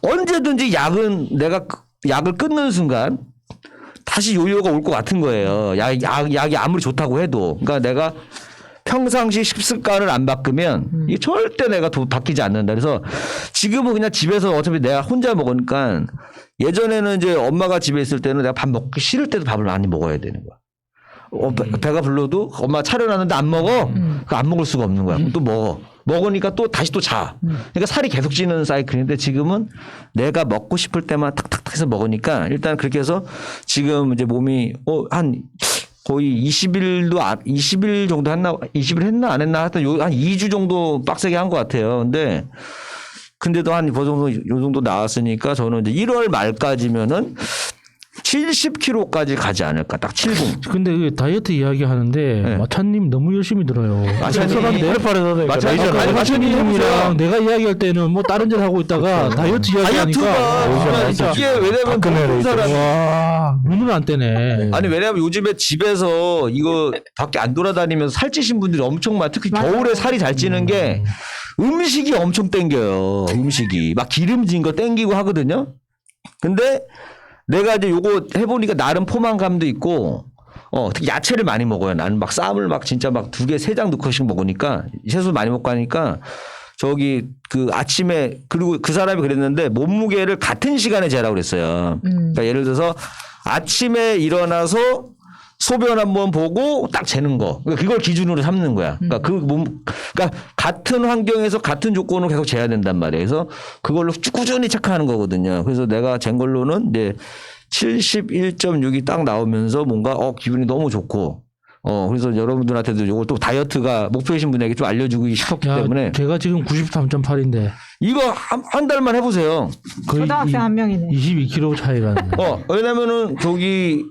언제든지 약을 끊는 순간 다시 요요가 올 것 같은 거예요. 약이 아무리 좋다고 해도. 그러니까 내가 평상시 식습관을 안 바꾸면 이게 절대 내가 바뀌지 않는다. 그래서 지금은 그냥 집에서 어차피 내가 혼자 먹으니까 예전에는 이제 엄마가 집에 있을 때는 내가 밥 먹기 싫을 때도 밥을 많이 먹어야 되는 거야. 배가 불러도 엄마 차려놨는데 안 먹어? 그거 안 먹을 수가 없는 거야. 또 먹어. 먹으니까 또 다시 또 자. 그러니까 살이 계속 찌는 사이클인데 지금은 내가 먹고 싶을 때만 탁탁탁 해서 먹으니까 일단 그렇게 해서 지금 이제 몸이 한 거의 20일 정도 했나 20일 했나 안 했나 하여튼 한 2주 정도 빡세게 한 것 같아요. 근데도 한 요 정도 나왔으니까 저는 이제 1월 말까지면은 70kg까지 가지 않을까. 딱 70. 근데 그 다이어트 이야기 하는데 네. 마차님 너무 열심히 들어요. 마차님이 마차님이랑 내가 이야기할 때는 뭐 다른 일 하고 있다가 다이어트 이야기하니까 다이어트가 이게 왜냐면 보통 사람이 와 눈을 안 떼네. 아니 왜냐면 요즘에 집에서 이거 밖에 안 돌아다니면서 살찌신 분들이 엄청 많아. 특히 겨울에 살이 잘 찌는 게 음식이 엄청 땡겨요. 음식이 막 기름진 거 땡기고 하거든요. 근데 내가 이제 요거 해보니까 나름 포만감도 있고 특히 야채를 많이 먹어요. 나는 막 쌈을 막 진짜 막 2개, 3장 넣고씩 먹으니까 채소 많이 먹고 하니까 저기 그 아침에 그리고 그 사람이 그랬는데 몸무게를 같은 시간에 재라고 그랬어요. 그러니까 예를 들어서 아침에 일어나서 소변 한번 보고 딱 재는 거. 그러니까 그걸 기준으로 삼는 거야. 그러니까 그러니까 같은 환경에서 같은 조건으로 계속 재야 된단 말이에요. 그래서 그걸로 꾸준히 체크하는 거거든요. 그래서 내가 잰 걸로는 이제 71.6이 딱 나오면서 뭔가 기분이 너무 좋고 그래서 여러분들한테도 이걸 또 다이어트가 목표이신 분에게 좀 알려주고 싶었기 때문에 제가 지금 93.8인데 이거 한 달만 해보세요. 거의 초등학생 한 명이네. 22kg 차이가 나네. 왜냐면은 저기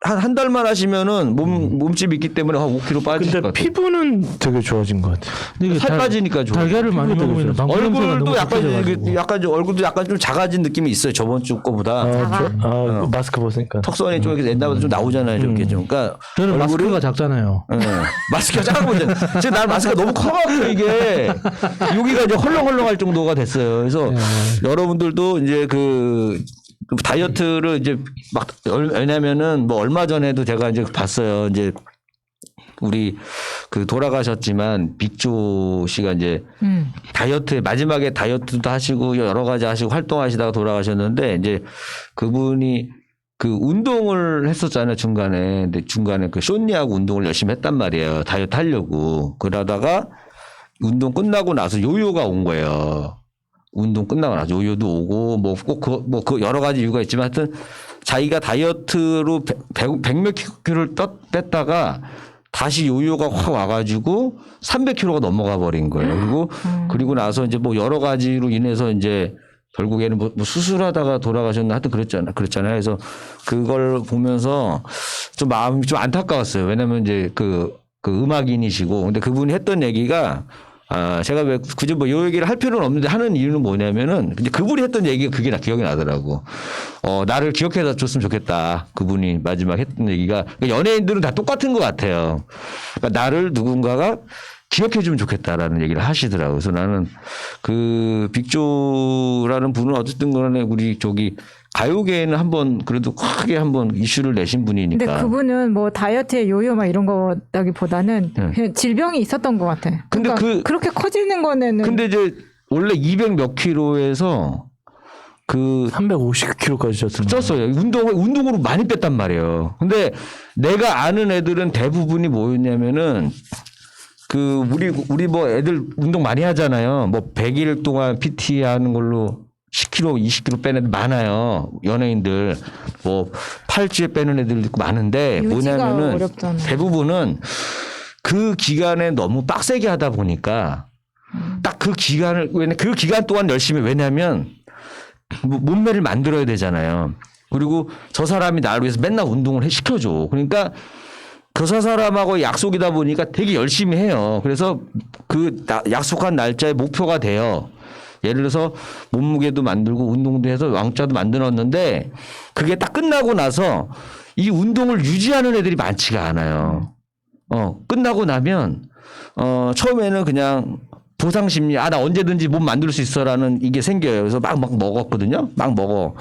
한 달만 하시면은 몸집이 있기 때문에 한 5kg 빠질 것 근데 같아요. 피부는 되게 좋아진 것 같아요. 근데 살 빠지니까 좋아. 달걀을 많이 먹으면 방구 냄새가 너무 얼굴도 약간 독해져가지고. 약간 좀 얼굴도 약간 좀 작아진 느낌이 있어요. 저번 주 거보다 마스크 벗으니까. 턱선이 좀 이렇게 옛날보다 좀 나오잖아요. 이렇게 좀. 그러니까 저는 마스크가 작잖아요. 마스크가 작아 보이죠. 지금 난 마스크가 너무 커갖고 이게 여기가 이제 헐렁헐렁할 정도가 됐어요. 그래서 여러분들도 이제 그 다이어트를 이제 막 왜냐면은 뭐 얼마 전에도 제가 이제 봤어요. 이제 우리 그 돌아가셨지만 빅조 씨가 이제 다이어트 마지막에 다이어트도 하시고 여러 가지 하시고 활동하시다가 돌아가셨는데 이제 그분이 그 운동을 했었잖아요. 중간에. 근데 중간에 그 쇼니하고 운동을 열심히 했단 말이에요. 다이어트 하려고. 그러다가 운동 끝나고 나서 요요가 온 거예요. 운동 끝나고 나서 요요도 오고 뭐 꼭 그 여러 가지 이유가 있지만 하여튼 자기가 다이어트로 100몇 킬로를 뺐다가 다시 요요가 확 와가지고 300kg가 넘어가 버린 거예요. 그리고 나서 이제 뭐 여러 가지로 인해서 이제 결국에는 뭐 수술하다가 돌아가셨나 하여튼 그랬잖아요. 그래서 그걸 보면서 좀 마음이 좀 안타까웠어요. 왜냐면 이제 그 음악인이시고 근데 그분이 했던 얘기가 제가 왜 굳이 뭐 요 얘기를 할 필요는 없는데 하는 이유는 뭐냐면은 근데 그분이 했던 얘기가 그게 기억이 나더라고. 나를 기억해서 줬으면 좋겠다. 그분이 마지막 했던 얘기가 그러니까 연예인들은 다 똑같은 것 같아요. 그러니까 나를 누군가가 기억해 주면 좋겠다라는 얘기를 하시더라고요. 그래서 나는 그 빅조라는 분은 어쨌든 간에 우리 저기 가요계에는 한번 그래도 크게 한번 이슈를 내신 분이니까. 근데 그분은 뭐 다이어트에 요요 막 이런 거라기보다는 그냥 질병이 있었던 것 같아. 근데 그러니까 그렇게 커지는 거는. 근데 이제 원래 200 몇 킬로에서 그 350kg까지 쪘어요. 운동으로 많이 뺐단 말이에요. 근데 내가 아는 애들은 대부분이 뭐였냐면은 그 우리 뭐 애들 운동 많이 하잖아요. 뭐 100일 동안 PT 하는 걸로 10kg, 20kg 빼는 애들 많아요. 연예인들 뭐 8주에 빼는 애들도 있고 많은데 뭐냐면은 어렵잖아. 대부분은 그 기간에 너무 빡세게 하다 보니까 딱 그 기간을 그 기간 동안 열심히 왜냐면 몸매를 만들어야 되잖아요. 그리고 저 사람이 나를 위해서 맨날 운동을 시켜줘. 그러니까 그 사람하고 약속이다 보니까 되게 열심히 해요. 그래서 그 약속한 날짜에 목표가 돼요. 예를 들어서 몸무게도 만들고 운동도 해서 왕자도 만들었는데 그게 딱 끝나고 나서 이 운동을 유지하는 애들이 많지가 않아요. 끝나고 나면 처음에는 그냥 보상 심리, 나 언제든지 몸 만들 수 있어라는 이게 생겨요. 그래서 막 먹었거든요. 막 먹어.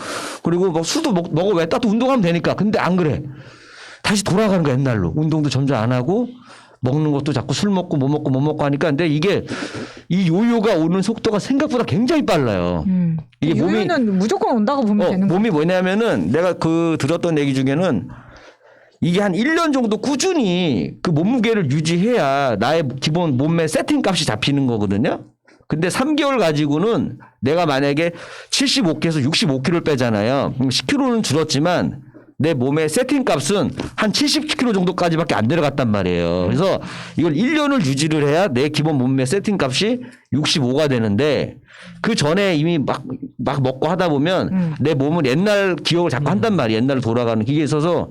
그리고 막 술도 먹어. 왜? 또 운동하면 되니까. 근데 안 그래. 다시 돌아가는 거야, 옛날로. 운동도 점점 안 하고 먹는 것도 자꾸 술 먹고 뭐 먹고 하니까. 근데 이게 이 요요가 오는 속도가 생각보다 굉장히 빨라요. 이게 요요는 무조건 온다고 보면 되는 거야. 몸이 뭐냐면은 내가 들었던 얘기 중에는 이게 한 1년 정도 꾸준히 그 몸무게를 유지해야 나의 기본 몸매 세팅 값이 잡히는 거거든요. 근데 3개월 가지고는 내가 만약에 75kg에서 65kg를 빼잖아요. 그럼 10kg는 줄었지만 내 몸의 세팅 값은 한 70kg 정도까지밖에 안 내려갔단 말이에요. 그래서 이걸 1년을 유지를 해야 내 기본 몸매 세팅 값이 65가 되는데 그 전에 이미 막 먹고 하다 보면 내 몸은 옛날 기억을 자꾸 한단 말이에요. 옛날로 돌아가는 그게 있어서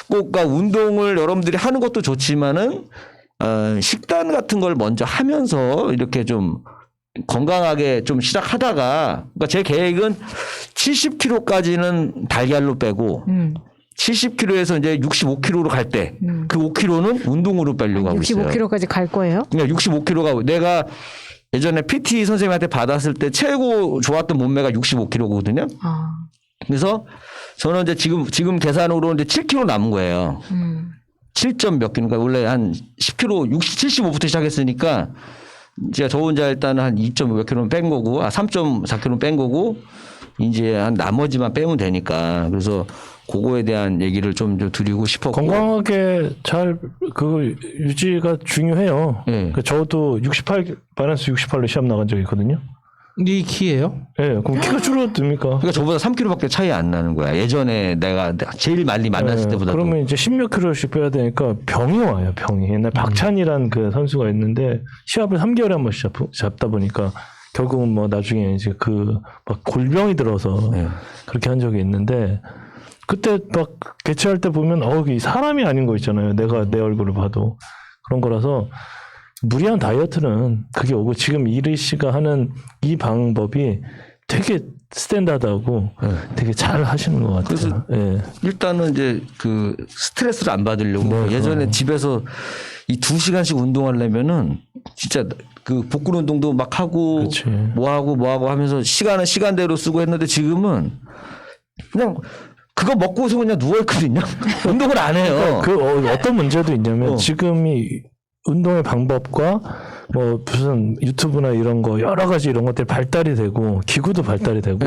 꼭 그러니까 운동을 여러분들이 하는 것도 좋지만은 식단 같은 걸 먼저 하면서 이렇게 좀 건강하게 좀 시작하다가 그러니까 제 계획은 70kg까지는 달걀로 빼고 70kg에서 이제 65kg로 갈 때 그 5kg는 운동으로 빼려고 하고 있어요. 65kg까지 갈 거예요? 그러니까 65kg가 내가 예전에 PT 선생님한테 받았을 때 최고 좋았던 몸매가 65kg거든요. 그래서 저는 이제 지금 계산으로 이제 7kg 남은 거예요. 7점 몇 킬로. 그러니까 원래 한 10kg, 75부터 시작했으니까 제가 저 혼자 일단은 한 2점 몇 킬로는 뺀 거고, 3.4킬로는 뺀 거고, 이제 한 나머지만 빼면 되니까. 그래서 그거에 대한 얘기를 좀 드리고 싶었고. 건강하게 잘 그 유지가 중요해요. 네. 그 저도 68 밸런스 68로 시합 나간 적이 있거든요. 네 키예요? 예, 네, 그럼 키가 줄어듭니까? 그러니까 저보다 3kg밖에 차이 안 나는 거야. 예전에 내가 제일 많이 만났을 때보다. 그러면 이제 10몇 킬로씩 빼야 되니까 병이 와요, 병이. 옛날 박찬이라는 그 선수가 있는데 시합을 3개월에 한 번씩 잡다 보니까 결국은 뭐 나중에 이제 그 막 골병이 들어서 그렇게 한 적이 있는데 그때 막 개최할 때 보면 이 사람이 아닌 거 있잖아요. 내가 내 얼굴을 봐도 그런 거라서 무리한 다이어트는 그게 오고 지금 이리 씨가 하는 이 방법이 되게 스탠다드하고 되게 잘 하시는 것 같아요. 그래서 일단은 이제 그 스트레스를 안 받으려고 예전에 집에서 이 2시간씩 운동하려면은 진짜 그 복근 운동도 막 하고 그렇지. 뭐 하고 하면서 시간은 시간대로 쓰고 했는데 지금은 그냥 그거 먹고서 그냥 누워있거든요. 운동을 안 해요. 그러니까 어떤 문제도 있냐면 지금이 운동의 방법과 뭐 무슨 유튜브나 이런 거 여러 가지 이런 것들이 발달이 되고 기구도 발달이 되고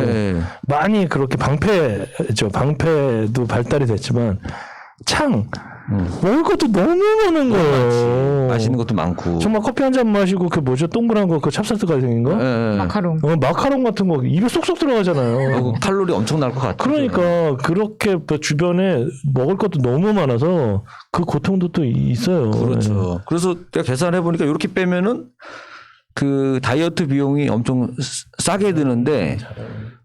많이 그렇게 방패도 발달이 됐지만 먹을 것도 너무 많은 거예요. 맛있는 것도 많고. 정말 커피 한 잔 마시고 그 뭐죠? 동그란 거 그 찹쌀떡 같은 거? 마카롱. 마카롱 같은 거 입에 쏙쏙 들어가잖아요. 칼로리 엄청 날 것 같아요. 그러니까 그렇게 주변에 먹을 것도 너무 많아서 그 고통도 또 있어요. 그렇죠. 그래서 내가 계산해 보니까 이렇게 빼면은 그 다이어트 비용이 엄청 싸게 드는데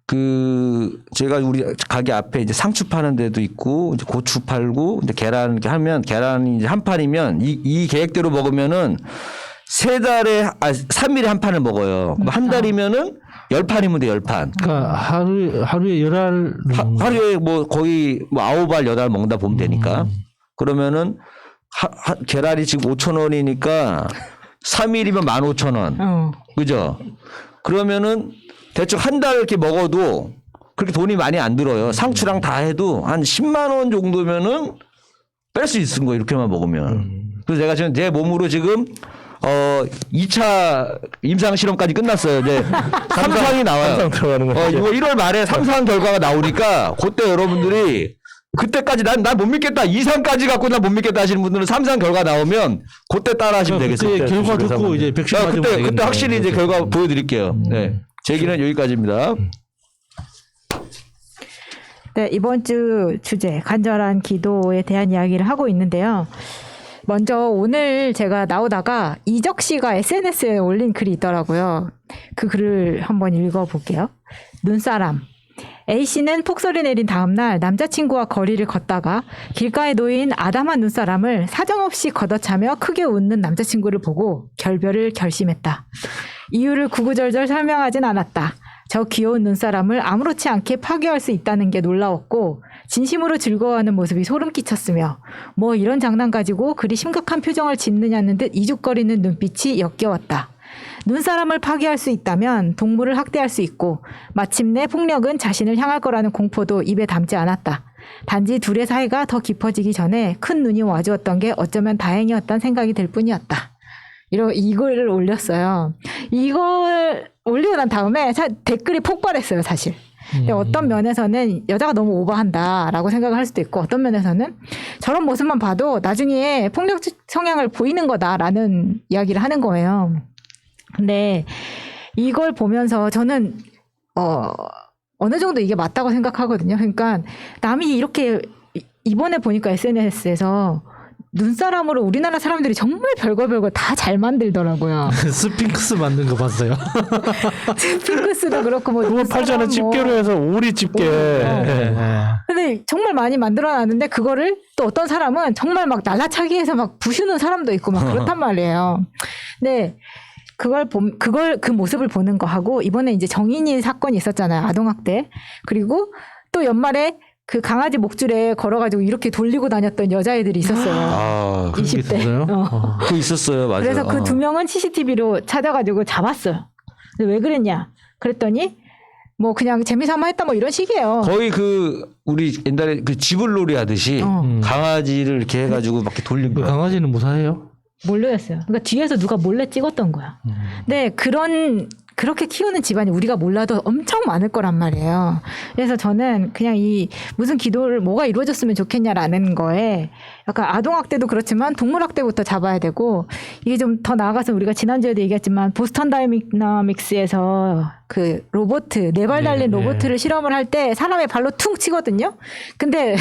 그 제가 우리 가게 앞에 이제 상추 파는 데도 있고 이제 고추 팔고 이제 계란 이렇게 하면 계란이 이제 한 판이면 이 계획대로 먹으면은 3일에 한 판을 먹어요. 그럼 한 달이면은 10판이면 돼, 10판. 그러니까 하루에 10알 하루에 뭐 거의 뭐 9알 8알 먹다 보면 되니까. 그러면은 계란이 지금 5,000원이니까 3일이면 15,000원. 그죠? 그러면은 대충 한 달 이렇게 먹어도 그렇게 돈이 많이 안 들어요. 상추랑 다 해도 한 10만 원 정도면은 뺄 수 있는 거예요. 이렇게만 먹으면. 그래서 제가 지금 제 몸으로 지금 2차 임상 실험까지 끝났어요. 이제 3상이 나와요. 3상 들어가는 거. 이거 1월 말에 3상 결과가 나오니까 그때 여러분들이 그때까지 난 못 믿겠다. 2상까지 갖고 난 못 믿겠다 하시는 분들은 3상 결과 나오면 그때 따라 하시면 되겠어요. 그때 결과 듣고 이제 백신 맞으면 그때 되겠네. 확실히 이제 결과 보여드릴게요. 네. 제 얘기는 여기까지입니다. 네, 이번 주 주제 간절한 기도에 대한 이야기를 하고 있는데요. 먼저 오늘 제가 나오다가 이적 씨가 SNS에 올린 글이 있더라고요. 그 글을 한번 읽어볼게요. 눈사람. A씨는 폭설이 내린 다음 날 남자친구와 거리를 걷다가 길가에 놓인 아담한 눈사람을 사정없이 걷어차며 크게 웃는 남자친구를 보고 결별을 결심했다. 이유를 구구절절 설명하진 않았다. 저 귀여운 눈사람을 아무렇지 않게 파괴할 수 있다는 게 놀라웠고 진심으로 즐거워하는 모습이 소름 끼쳤으며 뭐 이런 장난 가지고 그리 심각한 표정을 짓느냐는 듯 이죽거리는 눈빛이 역겨웠다. 눈사람을 파괴할 수 있다면 동물을 학대할 수 있고 마침내 폭력은 자신을 향할 거라는 공포도 입에 담지 않았다. 단지 둘의 사이가 더 깊어지기 전에 큰 눈이 와주었던 게 어쩌면 다행이었다는 생각이 들 뿐이었다. 이걸 올렸어요. 이걸 올리고 난 다음에 댓글이 폭발했어요, 사실. 어떤 면에서는 여자가 너무 오버한다라고 생각을 할 수도 있고 어떤 면에서는 저런 모습만 봐도 나중에 폭력 성향을 보이는 거다라는 이야기를 하는 거예요. 근데 이걸 보면서 저는 어느 정도 이게 맞다고 생각하거든요. 그러니까 남이 이렇게 이번에 보니까 SNS에서 눈사람으로 우리나라 사람들이 정말 별거 다 잘 만들더라고요. 스핑크스 만든 거 봤어요. 스핑크스도 그렇고 뭐 그거 팔잖아. 집게로 해서 오리 집게. 근데 정말 많이 만들어놨는데 그거를 또 어떤 사람은 정말 막 날라차기 해서 막 부수는 사람도 있고 막 그렇단 말이에요. 근데 그 모습을 보는 거 하고 이번에 이제 정인이 사건이 있었잖아요. 아동학대. 그리고 또 연말에 그 강아지 목줄에 걸어가지고 이렇게 돌리고 다녔던 여자애들이 있었어요. 아, 20대. 그거 있었어요. 맞아요. 그래서 그 두 명은 CCTV로 찾아가지고 잡았어요. 근데 왜 그랬냐? 그랬더니 뭐 그냥 재미삼아 했다 뭐 이런 식이에요. 거의 그 우리 옛날에 그 지불놀이 하듯이 강아지를 이렇게 해가지고 막 이렇게 돌린 그 거야. 강아지는 무사해요? 몰려였어요. 그러니까 뒤에서 누가 몰래 찍었던 거야. 근데 그렇게 키우는 집안이 우리가 몰라도 엄청 많을 거란 말이에요. 그래서 저는 그냥 이 무슨 기도를 뭐가 이루어졌으면 좋겠냐라는 거에 약간 아동학대도 그렇지만 동물학대부터 잡아야 되고 이게 좀 더 나아가서 우리가 지난주에도 얘기했지만 보스턴 다이나믹스에서 그 로봇, 4발 달린 로봇을 실험을 할 때 사람의 발로 퉁 치거든요. 근데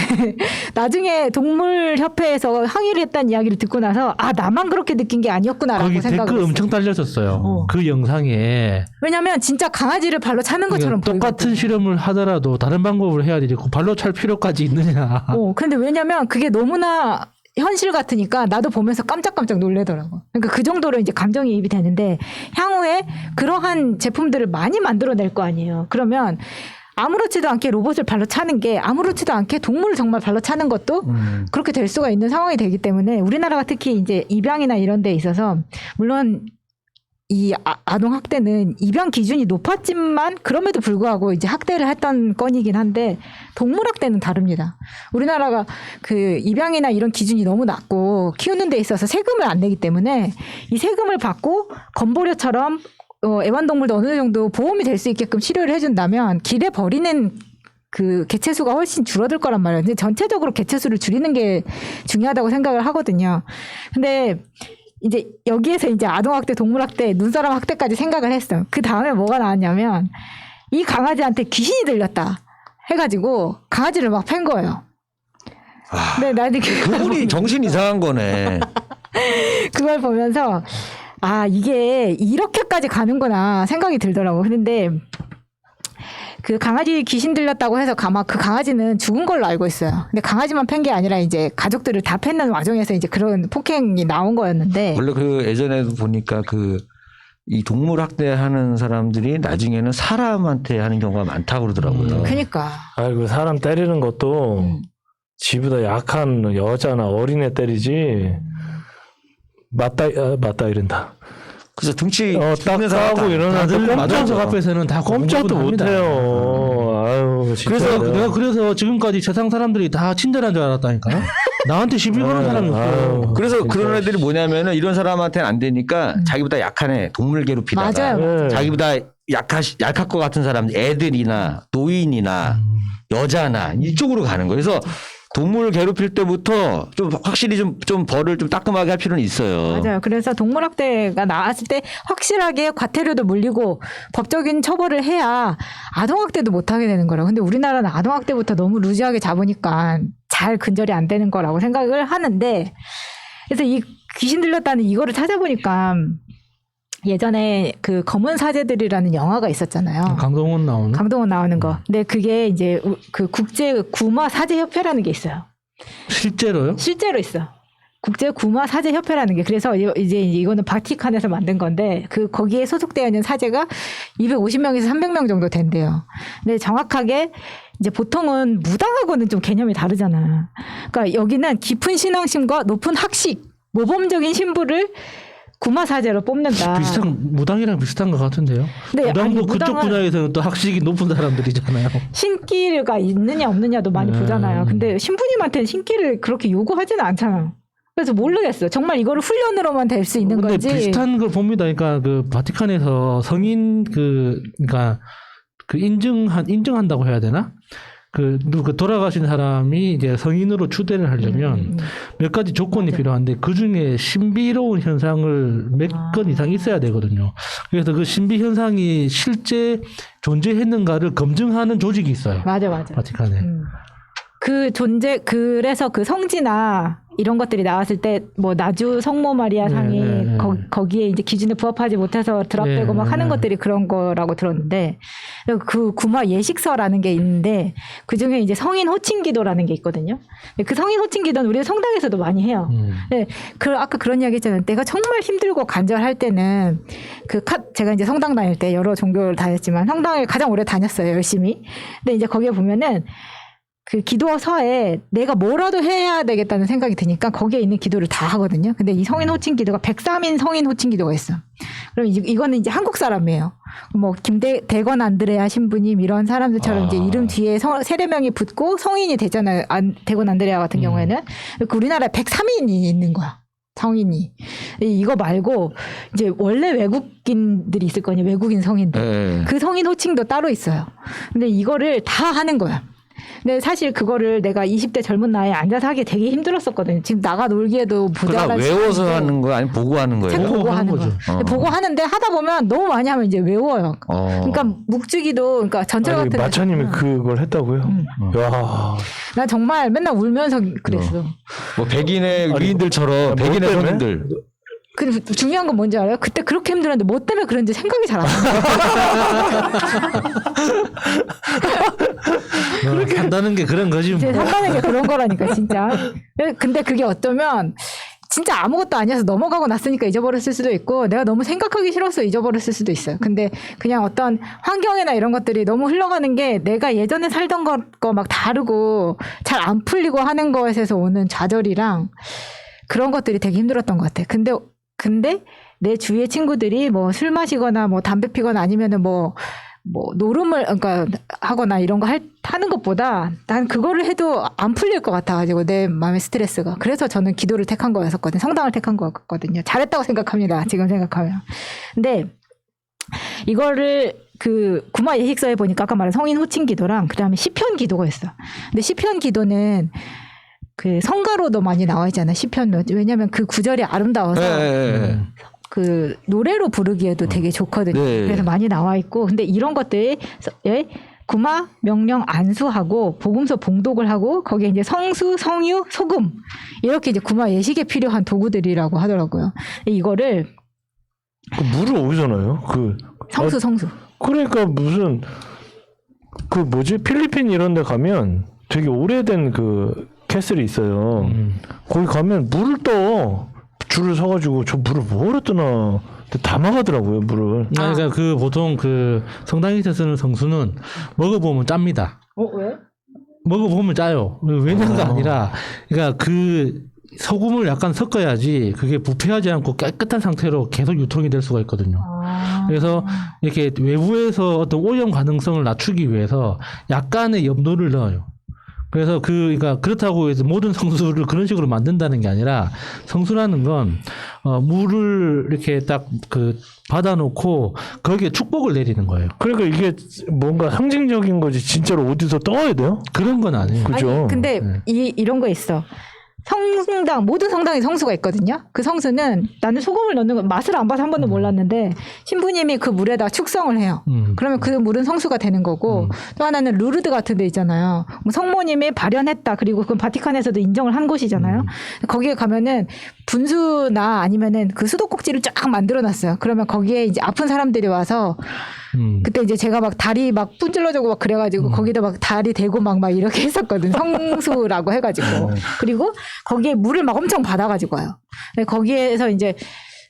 나중에 동물협회에서 항의를 했다는 이야기를 듣고 나서 아 나만 그렇게 느낀 게 아니었구나라고 거기 생각을 댓글 했어요. 엄청 달려졌어요. 그 영상에 왜냐면 진짜 강아지를 발로 차는 것처럼 그러니까 똑같은 보이거든요. 실험을 하더라도 다른 방법을 해야 되지. 그 발로 찰 필요까지 있느냐. 근데 왜냐면 그게 너무나 현실 같으니까 나도 보면서 깜짝깜짝 놀래더라고. 그러니까 그 정도로 이제 감정이입이 되는데 향후에 그러한 제품들을 많이 만들어낼 거 아니에요. 그러면 아무렇지도 않게 로봇을 발로 차는 게 아무렇지도 않게 동물을 정말 발로 차는 것도 그렇게 될 수가 있는 상황이 되기 때문에 우리나라가 특히 이제 입양이나 이런 데 있어서 물론 이 아동 학대는 입양 기준이 높았지만 그럼에도 불구하고 이제 학대를 했던 건이긴 한데 동물 학대는 다릅니다. 우리나라가 그 입양이나 이런 기준이 너무 낮고 키우는 데 있어서 세금을 안 내기 때문에 이 세금을 받고 건보료처럼 애완동물도 어느 정도 보험이 될 수 있게끔 치료를 해준다면 길에 버리는 그 개체수가 훨씬 줄어들 거란 말이에요. 근데 전체적으로 개체수를 줄이는 게 중요하다고 생각을 하거든요. 근데 이제 여기에서 이제 아동학대, 동물학대, 눈사람 학대까지 생각을 했어. 그 다음에 뭐가 나왔냐면 이 강아지한테 귀신이 들렸다 해가지고 강아지를 막 팬 거예요. 근데 나는 그분이 정신 이상한 거네. 그걸 보면서 아 이게 이렇게까지 가는구나 생각이 들더라고. 그런데 그 강아지 귀신 들렸다고 해서 아마 그 강아지는 죽은 걸로 알고 있어요. 근데 강아지만 팬 게 아니라 이제 가족들을 다 팬는 와중에서 이제 그런 폭행이 나온 거였는데 원래 그 예전에도 보니까 그 이 동물 학대하는 사람들이 나중에는 사람한테 하는 경우가 많다고 그러더라고요. 그러니까 아이고 사람 때리는 것도 지보다 약한 여자나 어린애 때리지. 맞다 이른다. 그래서 등치 딱 하고 이러는데 마동석 앞에서는 다 꼼짝도 못해요. 아유, 진짜. 내가 그래서 지금까지 세상 사람들이 다 친절한 줄 알았다니까요. 나한테 시비 거는 사람이 없어요. 그래서 그런 애들이 뭐냐면은 이런 사람한테는 안 되니까 자기보다 약한 애, 동물 괴롭히다가 맞아요. 자기보다 약할 것 같은 사람, 애들이나 노인이나 여자나 이쪽으로 가는 거예요. 그래서 동물을 괴롭힐 때부터 좀 확실히 좀 벌을 좀 따끔하게 할 필요는 있어요. 맞아요. 그래서 동물학대가 나왔을 때 확실하게 과태료도 물리고 법적인 처벌을 해야 아동학대도 못하게 되는 거라고. 근데 우리나라는 아동학대부터 너무 루즈하게 잡으니까 잘 근절이 안 되는 거라고 생각을 하는데 그래서 이 귀신 들렸다는 이거를 찾아보니까 예전에 그 검은 사제들이라는 영화가 있었잖아요. 강동원 나오는 거. 근데 그게 이제 그 국제 구마 사제 협회라는 게 있어요. 실제로요? 실제로 있어. 국제 구마 사제 협회라는 게 그래서 이제 이거는 바티칸에서 만든 건데 그 거기에 소속되어 있는 사제가 250명에서 300명 정도 된대요. 근데 정확하게 이제 보통은 무당하고는 좀 개념이 다르잖아. 그러니까 여기는 깊은 신앙심과 높은 학식, 모범적인 신부를 구마사제로 뽑는다. 무당이랑 비슷한 것 같은데요. 네, 무당도 그쪽 분야에서는 또 학식이 높은 사람들이잖아요. 신기가 있느냐 없느냐도 많이 보잖아요. 근데 신부님한테는 신기를 그렇게 요구하지는 않잖아요. 그래서 모르겠어요. 정말 이거를 훈련으로만 될 수 있는 근데 건지. 비슷한 걸 봅니다. 그러니까 그 바티칸에서 성인 그러니까 그 인정한다고 해야 되나? 그 돌아가신 사람이 이제 성인으로 추대를 하려면 몇 가지 조건이 필요한데 그 중에 신비로운 현상을 몇 건 이상 있어야 되거든요. 그래서 그 신비 현상이 실제 존재했는가를 검증하는 조직이 있어요. 맞아. 바티칸에. 그래서 그 성지나 이런 것들이 나왔을 때 뭐 나주 성모 마리아 상이 거기에 이제 기준에 부합하지 못해서 드랍되고 막 하는 것들이 그런 거라고 들었는데 그 구마 예식서라는 게 있는데 그 중에 이제 성인 호칭 기도라는 게 있거든요. 그 성인 호칭 기도는 우리 성당에서도 많이 해요. 네, 아까 그런 이야기 했잖아요. 내가 정말 힘들고 간절할 때는 제가 이제 성당 다닐 때 여러 종교를 다녔지만 성당을 가장 오래 다녔어요. 열심히. 근데 이제 거기에 보면은 그 기도서에 내가 뭐라도 해야 되겠다는 생각이 드니까 거기에 있는 기도를 다 하거든요. 근데 이 성인 호칭 기도가 103인 성인 호칭 기도가 있어. 그럼 이거는 이제 한국 사람이에요. 뭐 대건 안드레아 신부님 이런 사람들처럼 이제 이름 뒤에 세례명이 붙고 성인이 되잖아요. 대건 안드레아 같은 경우에는. 그 우리나라에 103인이 있는 거야. 성인이. 이거 말고 이제 원래 외국인들이 있을 거니 외국인 성인들. 그 성인 호칭도 따로 있어요. 근데 이거를 다 하는 거야. 근데 사실 그거를 내가 20대 젊은 나이에 앉아서 하기 되게 힘들었었거든요. 지금 나가 놀기에도 그러니까 부자란 외워서 하는 거 아니면 보고 하는 거예요? 책 보고 하는 거죠. 보고 하는데 하다 보면 너무 많이 하면 이제 외워요. 그러니까 묵주기도 그러니까 전철 같은 마차님이 그걸 했다고요? 야, 나 정말 맨날 울면서 그랬어. 뭐 백인의 위인들처럼 백인의 성인들. 근데 중요한 건 뭔지 알아요? 그때 그렇게 힘들었는데 뭐 때문에 그런지 생각이 잘 안 나. 그렇게 한다는 게 그런 거지. 이제 산다는 게 그런 거라니까 진짜. 근데 그게 어쩌면 진짜 아무것도 아니어서 넘어가고 났으니까 잊어버렸을 수도 있고 내가 너무 생각하기 싫어서 잊어버렸을 수도 있어요. 근데 그냥 어떤 환경이나 이런 것들이 너무 흘러가는 게 내가 예전에 살던 거 막 다르고 잘 안 풀리고 하는 것에서 오는 좌절이랑 그런 것들이 되게 힘들었던 것 같아. 근데 내 주위의 친구들이 뭐 술 마시거나 뭐 담배 피거나 아니면은 뭐 노름을 그러니까 하거나 이런 거 하는 것보다 난 그거를 해도 안 풀릴 것 같아가지고 내 마음의 스트레스가. 그래서 저는 기도를 택한 거였었거든요. 성당을 택한 거였거든요. 잘했다고 생각합니다. 지금 생각하면. 근데 이거를 그 구마 예식서에 보니까 아까 말한 성인 호칭 기도랑 그다음에 시편 기도가 있어. 근데 시편 기도는 그 성가로도 많이 나와 있잖아. 시편은. 왜냐하면 그 구절이 아름다워서 그 노래로 부르기에도 되게 좋거든요. 그래서 많이 나와 있고. 근데 이런 것들이 구마, 명령, 안수하고 복음서 봉독을 하고 거기에 이제 성수, 성유, 소금 이렇게 이제 구마 예식에 필요한 도구들이라고 하더라고요. 이거를 물을 어디서 넣어요? 성수. 그러니까 무슨 그 뭐지 필리핀 이런 데 가면 되게 오래된 그 캐슬이 있어요. 거기 가면 물을 떠 줄을 서가지고 저 물을 뭐로 뜨나 담아가더라고요 물을. 그러니까 그 보통 그 성당에서 쓰는 성수는 먹어보면 짭니다. 왜? 먹어보면 짜요. 왜냐가 아니라 그러니까 그 소금을 약간 섞어야지 그게 부패하지 않고 깨끗한 상태로 계속 유통이 될 수가 있거든요. 그래서 이렇게 외부에서 어떤 오염 가능성을 낮추기 위해서 약간의 염도를 넣어요. 그래서 그러니까 그렇다고 해서 모든 성수를 그런 식으로 만든다는 게 아니라 성수라는 건 물을 이렇게 딱 받아놓고 거기에 축복을 내리는 거예요. 그러니까 이게 뭔가 상징적인 거지 진짜로 어디서 떠야 돼요? 그런 건 아니에요. 그죠? 아니, 근데 이런 거 있어. 성당 모든 성당에 성수가 있거든요. 그 성수는 나는 소금을 넣는 거 맛을 안 봐서 한 번도 몰랐는데 신부님이 그 물에다 축성을 해요. 그러면 그 물은 성수가 되는 거고 또 하나는 루르드 같은 데 있잖아요. 뭐 성모님이 발현했다. 그리고 그건 바티칸에서도 인정을 한 곳이잖아요. 거기에 가면은 분수나 아니면은 그 수도꼭지를 쫙 만들어놨어요. 그러면 거기에 이제 아픈 사람들이 와서 그때 이제 제가 막 다리 막 분질러주고 막 그래가지고 거기다 막 다리 대고 막 이렇게 했었거든. 성수라고 해가지고. 그리고 거기에 물을 막 엄청 받아가지고 와요. 거기에서 이제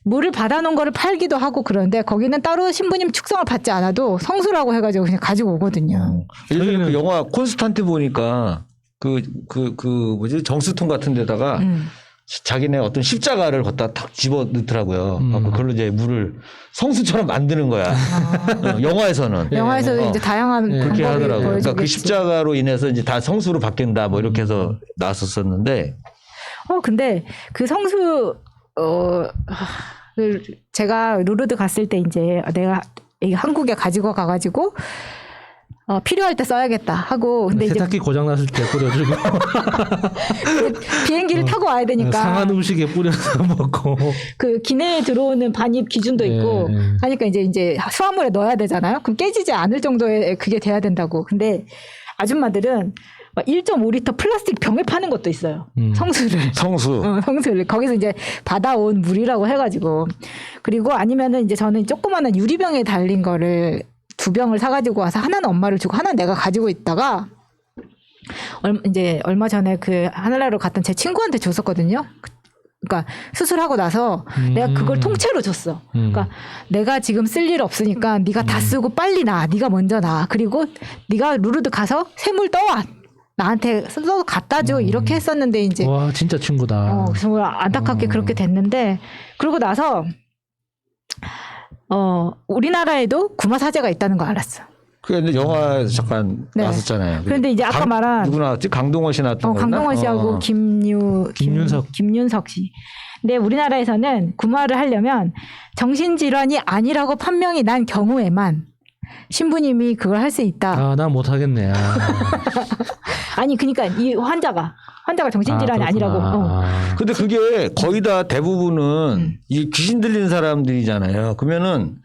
물을 받아놓은 거를 팔기도 하고 그런데 거기는 따로 신부님 축성을 받지 않아도 성수라고 해가지고 그냥 가지고 오거든요. 예전에 그 영화 콘스탄트 보니까 뭐지 정수통 같은 데다가 자기네 어떤 십자가를 걷다 탁 집어 넣더라고요. 그걸로 이제 물을 성수처럼 만드는 거야. 영화에서는. 영화에서도 이제 다양한 그렇게 방법이 하더라고요. 그러니까 그 보여지겠지. 십자가로 인해서 이제 다 성수로 바뀐다 뭐 이렇게 해서 나왔었는데. 근데 그 성수 제가 루르드 갔을 때 이제 내가 한국에 가지고 가가지고 필요할 때 써야겠다 하고 근데 이제 세탁기 고장 났을 때 뿌려주고 비행기를 타고 와야 되니까 상한 음식에 뿌려서 먹고 그 기내에 들어오는 반입 기준도 있고 하니까 이제 수화물에 넣어야 되잖아요. 그럼 깨지지 않을 정도의 그게 돼야 된다고. 근데 아줌마들은 막 1.5리터 플라스틱 병을 파는 것도 있어요. 성수를. 성수를. 거기서 이제 받아온 물이라고 해가지고. 그리고 아니면은 이제 저는 조그마한 유리병에 달린 거를 2병을 사가지고 와서 하나는 엄마를 주고 하나는 내가 가지고 있다가 이제 얼마 전에 그 하늘나라로 갔던 제 친구한테 줬었거든요. 그러니까 수술하고 나서 내가 그걸 통째로 줬어. 그러니까 내가 지금 쓸 일 없으니까 네가 다 쓰고 빨리 나. 네가 먼저 나. 그리고 네가 루르드 가서 샘물 떠와. 나한테 써서 갖다 줘. 이렇게 했었는데 이제 와 진짜 친구다. 정말 안타깝게 그렇게 됐는데 그러고 나서 우리나라에도 구마 사제가 있다는 거 알았어. 그게 영화에서 잠깐 나왔었잖아요. 그런데 이제 아까 말한 누구 나왔지? 강동원 씨 나왔던 거. 강동원 씨하고 김윤석 씨. 근데 우리나라에서는 구마를 하려면 정신질환이 아니라고 판명이 난 경우에만 신부님이 그걸 할 수 있다. 난 못하겠네. 아니 그러니까 이 환자가 정신질환이 아니라고. 근데 그게 거의 다 대부분은 이 귀신 들린 사람들이잖아요. 그러면은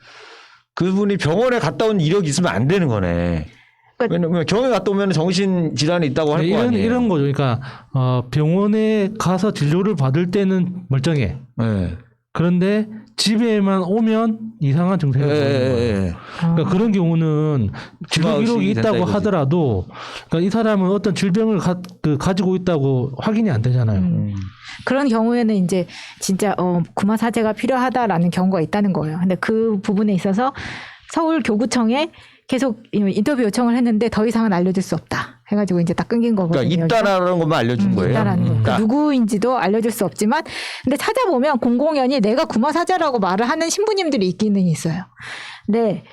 그분이 병원에 갔다 온 이력이 있으면 안 되는 거네. 왜냐면 병원에 갔다 오면 정신 질환이 있다고 할 거 아니에요. 이런 거죠. 그러니까 병원에 가서 진료를 받을 때는 멀쩡해. 네. 그런데 집에만 오면 이상한 증세가 보이는 거예요. 그러니까 그런 경우는 진료 기록이 있다고 하더라도 그러니까 이 사람은 어떤 질병을 가지고 있다고 확인이 안 되잖아요. 그런 경우에는 이제 진짜 구마 사제가 필요하다라는 경우가 있다는 거예요. 근데 그 부분에 있어서 서울 교구청에 계속 인터뷰 요청을 했는데 더 이상은 알려줄 수 없다 해가지고 이제 딱 끊긴 거거든요. 그러니까 있다라는 것만 알려준 거예요. 있다라는 거. 그러니까 누구인지도 알려줄 수 없지만 근데 찾아보면 공공연히 내가 구마 사제라고 말을 하는 신부님들이 있기는 있어요. 근데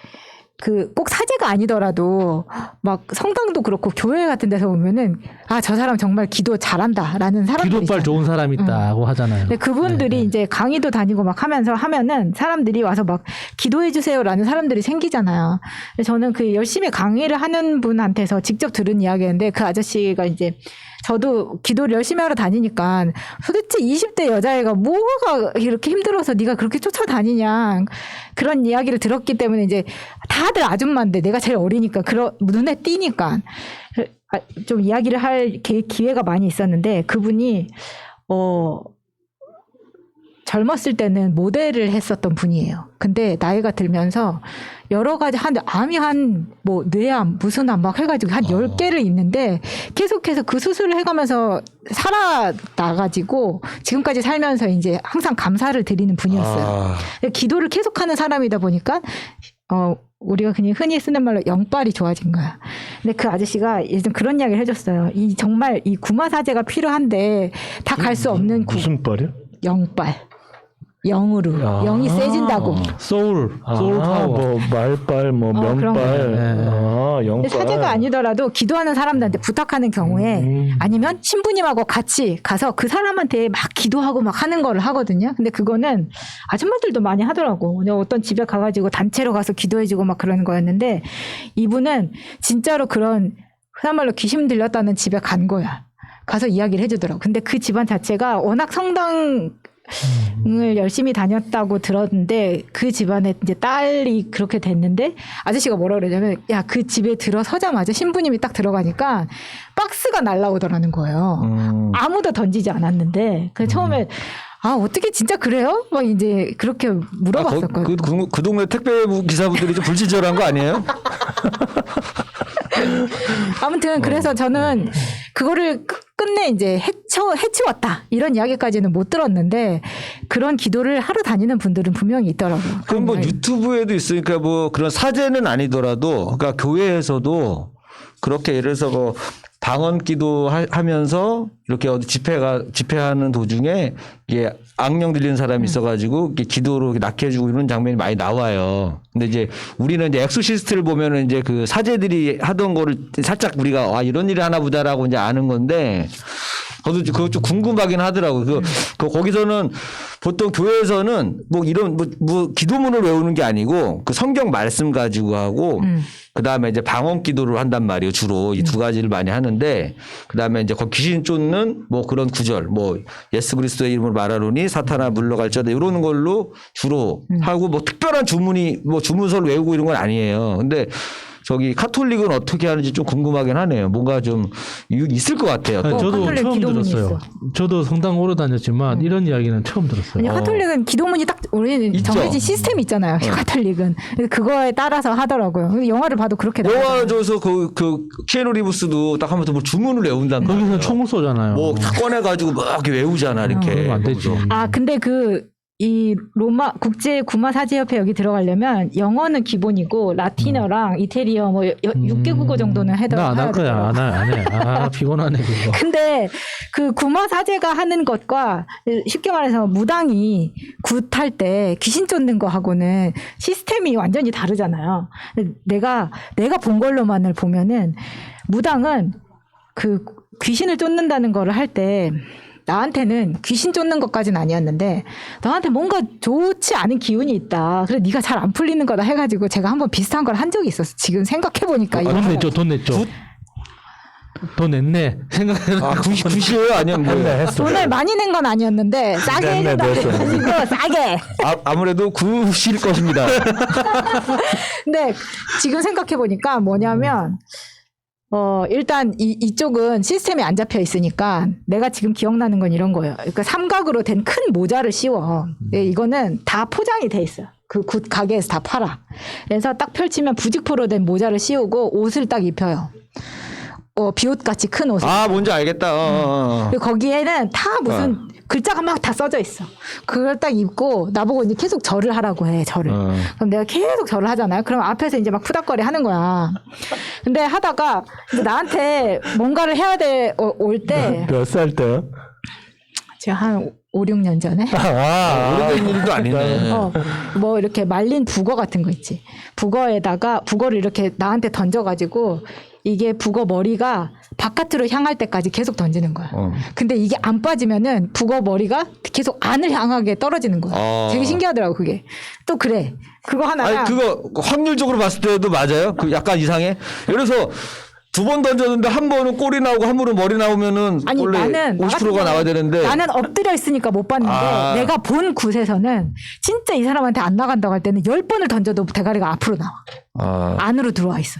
그 꼭 사제가 아니더라도 막 성당도 그렇고 교회 같은 데서 보면은 저 사람 정말 기도 잘한다라는 사람들이 기도빨 좋은 사람 있다고 하잖아요. 근데 그분들이 이제 강의도 다니고 막 하면은 사람들이 와서 막 기도해 주세요라는 사람들이 생기잖아요. 근데 저는 그 열심히 강의를 하는 분한테서 직접 들은 이야기인데 그 아저씨가 이제 저도 기도를 열심히 하러 다니니까 도대체 20대 여자애가 뭐가 이렇게 힘들어서 네가 그렇게 쫓아다니냐 그런 이야기를 들었기 때문에 이제 다들 아줌마인데 내가 제일 어리니까 눈에 띄니까 좀 이야기를 할 기회가 많이 있었는데 그분이 젊었을 때는 모델을 했었던 분이에요. 근데 나이가 들면서 여러 가지 암이 뇌암 무슨 암 막 해가지고 한 10개를 있는데 계속해서 그 수술을 해가면서 살아나가지고 지금까지 살면서 이제 항상 감사를 드리는 분이었어요. 기도를 계속하는 사람이다 보니까 우리가 그냥 흔히 쓰는 말로 영빨이 좋아진 거야. 근데 그 아저씨가 예전 그런 이야기를 해줬어요. 정말 이 구마 사제가 필요한데 다 갈 수 없는 무슨 빨이요? 영빨. 영으로 영이 세진다고. 소울 파워. 뭐 말빨, 뭐 명빨. 영빨. 사제가 아니더라도 기도하는 사람들한테 부탁하는 경우에 아니면 신부님하고 같이 가서 그 사람한테 막 기도하고 막 하는 거를 하거든요. 근데 그거는 아줌마들도 많이 하더라고. 어떤 집에 가가지고 단체로 가서 기도해주고 막 그러는 거였는데 이분은 진짜로 그런 그야말로 귀신 들렸다는 집에 간 거야. 가서 이야기를 해주더라고. 근데 그 집안 자체가 워낙 성당을 열심히 다녔다고 들었는데 그 집안에 이제 딸이 그렇게 됐는데 아저씨가 뭐라 그러냐면 야, 그 집에 들어서자마자 신부님이 딱 들어가니까 박스가 날라오더라는 거예요. 아무도 던지지 않았는데 그 처음에 어떻게 진짜 그래요? 막 이제 그렇게 물어봤었거든요. 그 동네 택배 기사분들이 좀 불친절한 거 아니에요? 아무튼 그래서 저는 그거를 끝내 이제 해치웠다 이런 이야기까지는 못 들었는데 그런 기도를 하러 다니는 분들은 분명히 있더라고요. 그럼 뭐 유튜브에도 있으니까 뭐 그런 사제는 아니더라도 그러니까 교회에서도 그렇게 예를 들어서 뭐 방언 기도 하면서 이렇게 어디 집회하는 도중에 이게 악령 들리는 사람이 있어가지고 이렇게 기도로 낚여주고 이런 장면이 많이 나와요. 근데 이제 우리는 이제 엑소시스트를 보면은 이제 그 사제들이 하던 거를 살짝 우리가 이런 일이 하나 보다라고 이제 아는 건데 저도 그거 좀 궁금하긴 하더라고요. 거기서는 보통 교회에서는 뭐 이런 뭐 기도문을 외우는 게 아니고 그 성경 말씀 가지고 하고 그 다음에 이제 방언 기도를 한단 말이에요. 주로 이 두 가지를 많이 하는데 그 다음에 이제 귀신 쫓는 뭐 그런 구절 뭐 예수 그리스도의 이름으로 말하노니 사탄아 물러갈지어다 이러는 걸로 주로 하고 뭐 특별한 주문이 뭐 주문서를 외우고 이런 건 아니에요. 근데 저기 카톨릭은 어떻게 하는지 좀 궁금하긴 하네요. 뭔가 좀 있을 것 같아요. 아니, 저도 카톨릭 처음 기도문이 들었어요. 있어. 저도 성당 오래 다녔지만 이런 이야기는 처음 들었어요. 아니, 카톨릭은 기도문이 딱 우리는 있죠. 정해진 시스템이 있잖아요. 카톨릭은 그거에 따라서 하더라고요. 영화를 봐도 그렇게 영화 나와요. 줘서 그 키아누 리브스도 딱 하면서 뭐 주문을 외운단 말이에요. 거기서 총을 쏘잖아요. 뭐 다 꺼내가지고 막 이렇게 외우잖아 이렇게. 그러면 안 되지. 아 근데 이 로마 국제 구마 사제협회 여기 들어가려면 영어는 기본이고 라틴어랑 이태리어 뭐 6개 국어 정도는 해야 나 안 할 거야. 되더라고요. 안 해. 아 피곤하네 그거. 근데 그 구마 사제가 하는 것과 쉽게 말해서 무당이 굿할 때 귀신 쫓는 거하고는 시스템이 완전히 다르잖아요. 내가 본 걸로만을 보면은 무당은 그 귀신을 쫓는다는 거를 할 때 나한테는 귀신 쫓는 것까지는 아니었는데 너한테 뭔가 좋지 않은 기운이 있다. 그래 네가 잘 안 풀리는 거다 해가지고 제가 한번 비슷한 걸 한 적이 있었어. 지금 생각해 보니까 돈 냈죠. 돈 냈네. 생각해보니까. 90이에요? 아니면 뭐? 했어. 돈을 많이 낸 건 아니었는데 싸게 냈네, 해준다 냈어. 해가지고 싸게. 아무래도 9실 것입니다. 근데 지금 생각해 보니까 뭐냐면 일단 이쪽은 시스템이 안 잡혀 있으니까 내가 지금 기억나는 건 이런 거예요. 그러니까 삼각으로 된 큰 모자를 씌워. 이거는 다 포장이 돼 있어요. 그 굿 가게에서 다 팔아. 그래서 딱 펼치면 부직포로 된 모자를 씌우고 옷을 딱 입혀요. 비옷같이 큰 옷을. 아 뭔지 알겠다. 그리고 거기에는 다 무슨 글자가 막 다 써져 있어. 그걸 딱 입고 나보고 이제 계속 절을 하라고 해. 절을. 그럼 내가 계속 절을 하잖아요. 그럼 앞에서 이제 막 푸닥거리 하는 거야. 근데 하다가 이제 나한테 뭔가를 해야 돼 올 때 몇 살 때요? 제가 한 5, 6년 전에 오래된 일도 아니네. 뭐 이렇게 말린 북어 같은 거 있지. 북어를 이렇게 나한테 던져가지고 이게 북어 머리가 바깥으로 향할 때까지 계속 던지는 거야. 근데 이게 안 빠지면은 북어 머리가 계속 안을 향하게 떨어지는 거야. 되게 신기하더라고 그게. 또 그래. 그거 하나가 아니 그거 확률적으로 봤을 때도 맞아요? 그 약간 이상해? 그래서 2번 던졌는데 한 번은 골이 나오고 한 번은 머리 나오면은 아니 원래 나는 50%가 나와야 되는데 나는 엎드려 있으니까 못 봤는데 내가 본 굿에서는 진짜 이 사람한테 안 나간다고 할 때는 10번을 던져도 대가리가 앞으로 나와. 안으로 들어와 있어.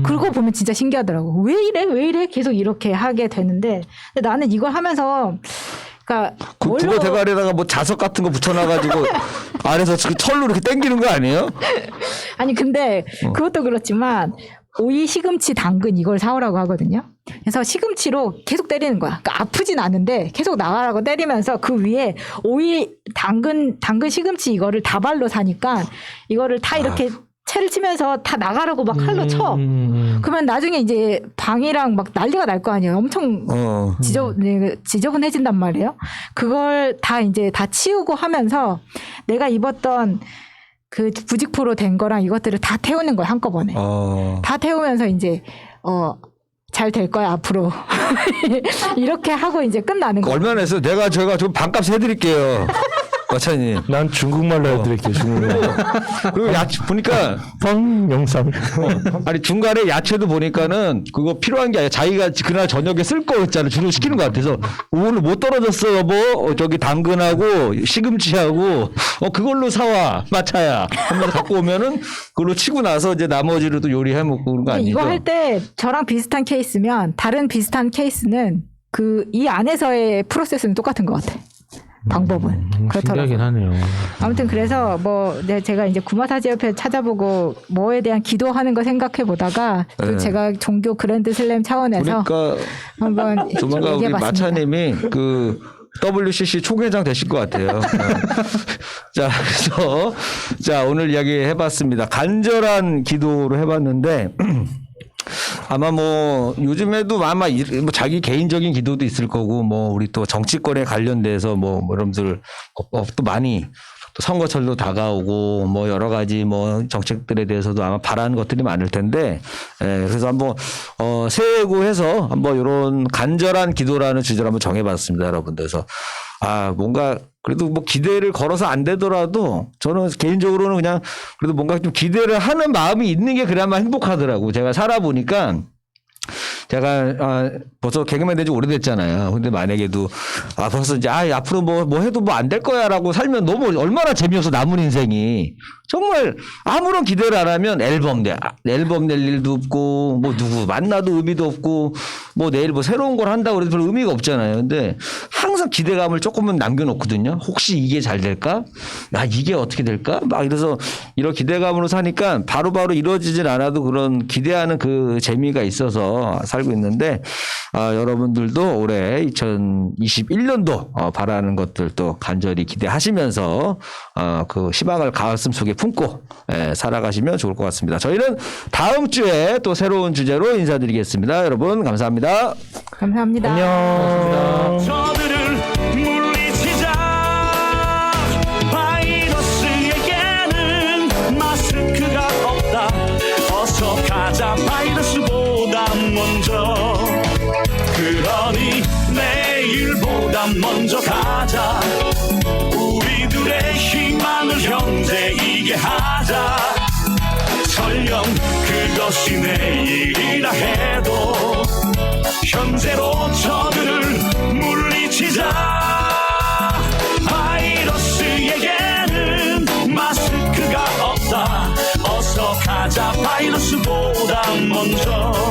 그러고 보면 진짜 신기하더라고. 왜 이래? 계속 이렇게 하게 되는데 근데 나는 이걸 하면서 그러니까 그거 대가리에다가 뭐 자석 같은 거 붙여놔가지고 안에서 철로 이렇게 당기는 거 아니에요? 아니 근데 그것도 그렇지만 오이, 시금치, 당근 이걸 사오라고 하거든요. 그래서 시금치로 계속 때리는 거야. 그러니까 아프진 않은데 계속 나가라고 때리면서 그 위에 오이, 당근, 시금치 이거를 다발로 사니까 이거를 다 이렇게 채를 치면서 다 나가라고 막 칼로 쳐. 그러면 나중에 이제 방이랑 막 난리가 날 거 아니에요. 엄청 지저분해진단 말이에요. 그걸 다 이제 다 치우고 하면서 내가 입었던 그 부직포로 된 거랑 이것들을 다 태우는 거야 한꺼번에. 다 태우면서 이제 잘 될 거야 앞으로. 이렇게 하고 이제 끝나는 거야. 얼마나 했어요? 제가 좀 반값 해드릴게요. 마차님. 난 중국말로 해드릴게요. 중국말로. 그리고 야채 보니까 영상. 아니 중간에 야채도 보니까는 그거 필요한 게 아니라 자기가 그날 저녁에 쓸 거 있잖아요. 주로 시키는 것 같아서 오늘 못 떨어졌어 여보. 저기 당근하고 시금치하고 그걸로 사와 마차야. 하면서 갖고 오면은 그걸로 치고 나서 이제 나머지를 또 요리해 먹고 그런 거 아니죠? 이거 할 때 저랑 비슷한 케이스면 다른 비슷한 케이스는 그 이 안에서의 프로세스는 똑같은 것 같아. 방법은 그렇더라고요. 신기하긴 하네요. 아무튼 그래서 제가 이제 구마사제협회 찾아보고 뭐에 대한 기도하는 거 생각해 보다가 또 제가 종교 그랜드 슬램 차원에서 그러니까 한번 조만간 우리 얘기해봤습니다. 마차님이 그 WCC 총회장 되실 것 같아요. 자, 그래서 자 오늘 이야기 해봤습니다. 간절한 기도로 해봤는데. 아마 뭐 요즘에도 아마 뭐 자기 개인적인 기도도 있을 거고 뭐 우리 또 정치권에 관련돼서 뭐 여러분들 또 많이 선거철도 다가오고 뭐 여러 가지 뭐 정책들에 대해서도 아마 바라는 것들이 많을 텐데 그래서 한번 새해구해서 한번 이런 간절한 기도라는 주제를 한번 정해봤습니다, 여러분들. 그래서 뭔가 그래도 뭐 기대를 걸어서 안 되더라도 저는 개인적으로는 그냥 그래도 뭔가 좀 기대를 하는 마음이 있는 게 그나마 행복하더라고. 제가 살아보니까 제가 벌써 개그맨 된 지 오래됐잖아요. 근데 만약에도 벌써 이제 앞으로 뭐 해도 뭐 안 될 거야라고 살면 너무 얼마나 재미없어 남은 인생이. 정말 아무런 기대를 안 하면 앨범 낼 일도 없고 뭐 누구 만나도 의미도 없고 뭐 내일 뭐 새로운 걸 한다고 그래도 별 의미가 없잖아요. 근데 항상 기대감을 조금은 남겨놓거든요. 혹시 이게 잘 될까? 이게 어떻게 될까? 막 이래서 이런 기대감으로 사니까 바로바로 이루어지진 않아도 그런 기대하는 그 재미가 있어서 살고 있는데 여러분들도 올해 2021년도 바라는 것들도 간절히 기대하시면서 그 희망을 가슴 속에 품고 살아가시면 좋을 것 같습니다. 저희는 다음 주에 또 새로운 주제로 인사드리겠습니다. 여러분 감사합니다. 감사합니다. 안녕. 저들을 물리치자. 바이러스에게는 마스크가 없다. 어서 가자 바이러스보다 먼저. 그러니 내일보다 먼저 가자. 우리들의 희망을 형제이게 하자. 설령 그것이 내일이라 해도 현재로 저들을 물리치자. 바이러스에게는 마스크가 없다. 어서 가자 바이러스보다 먼저.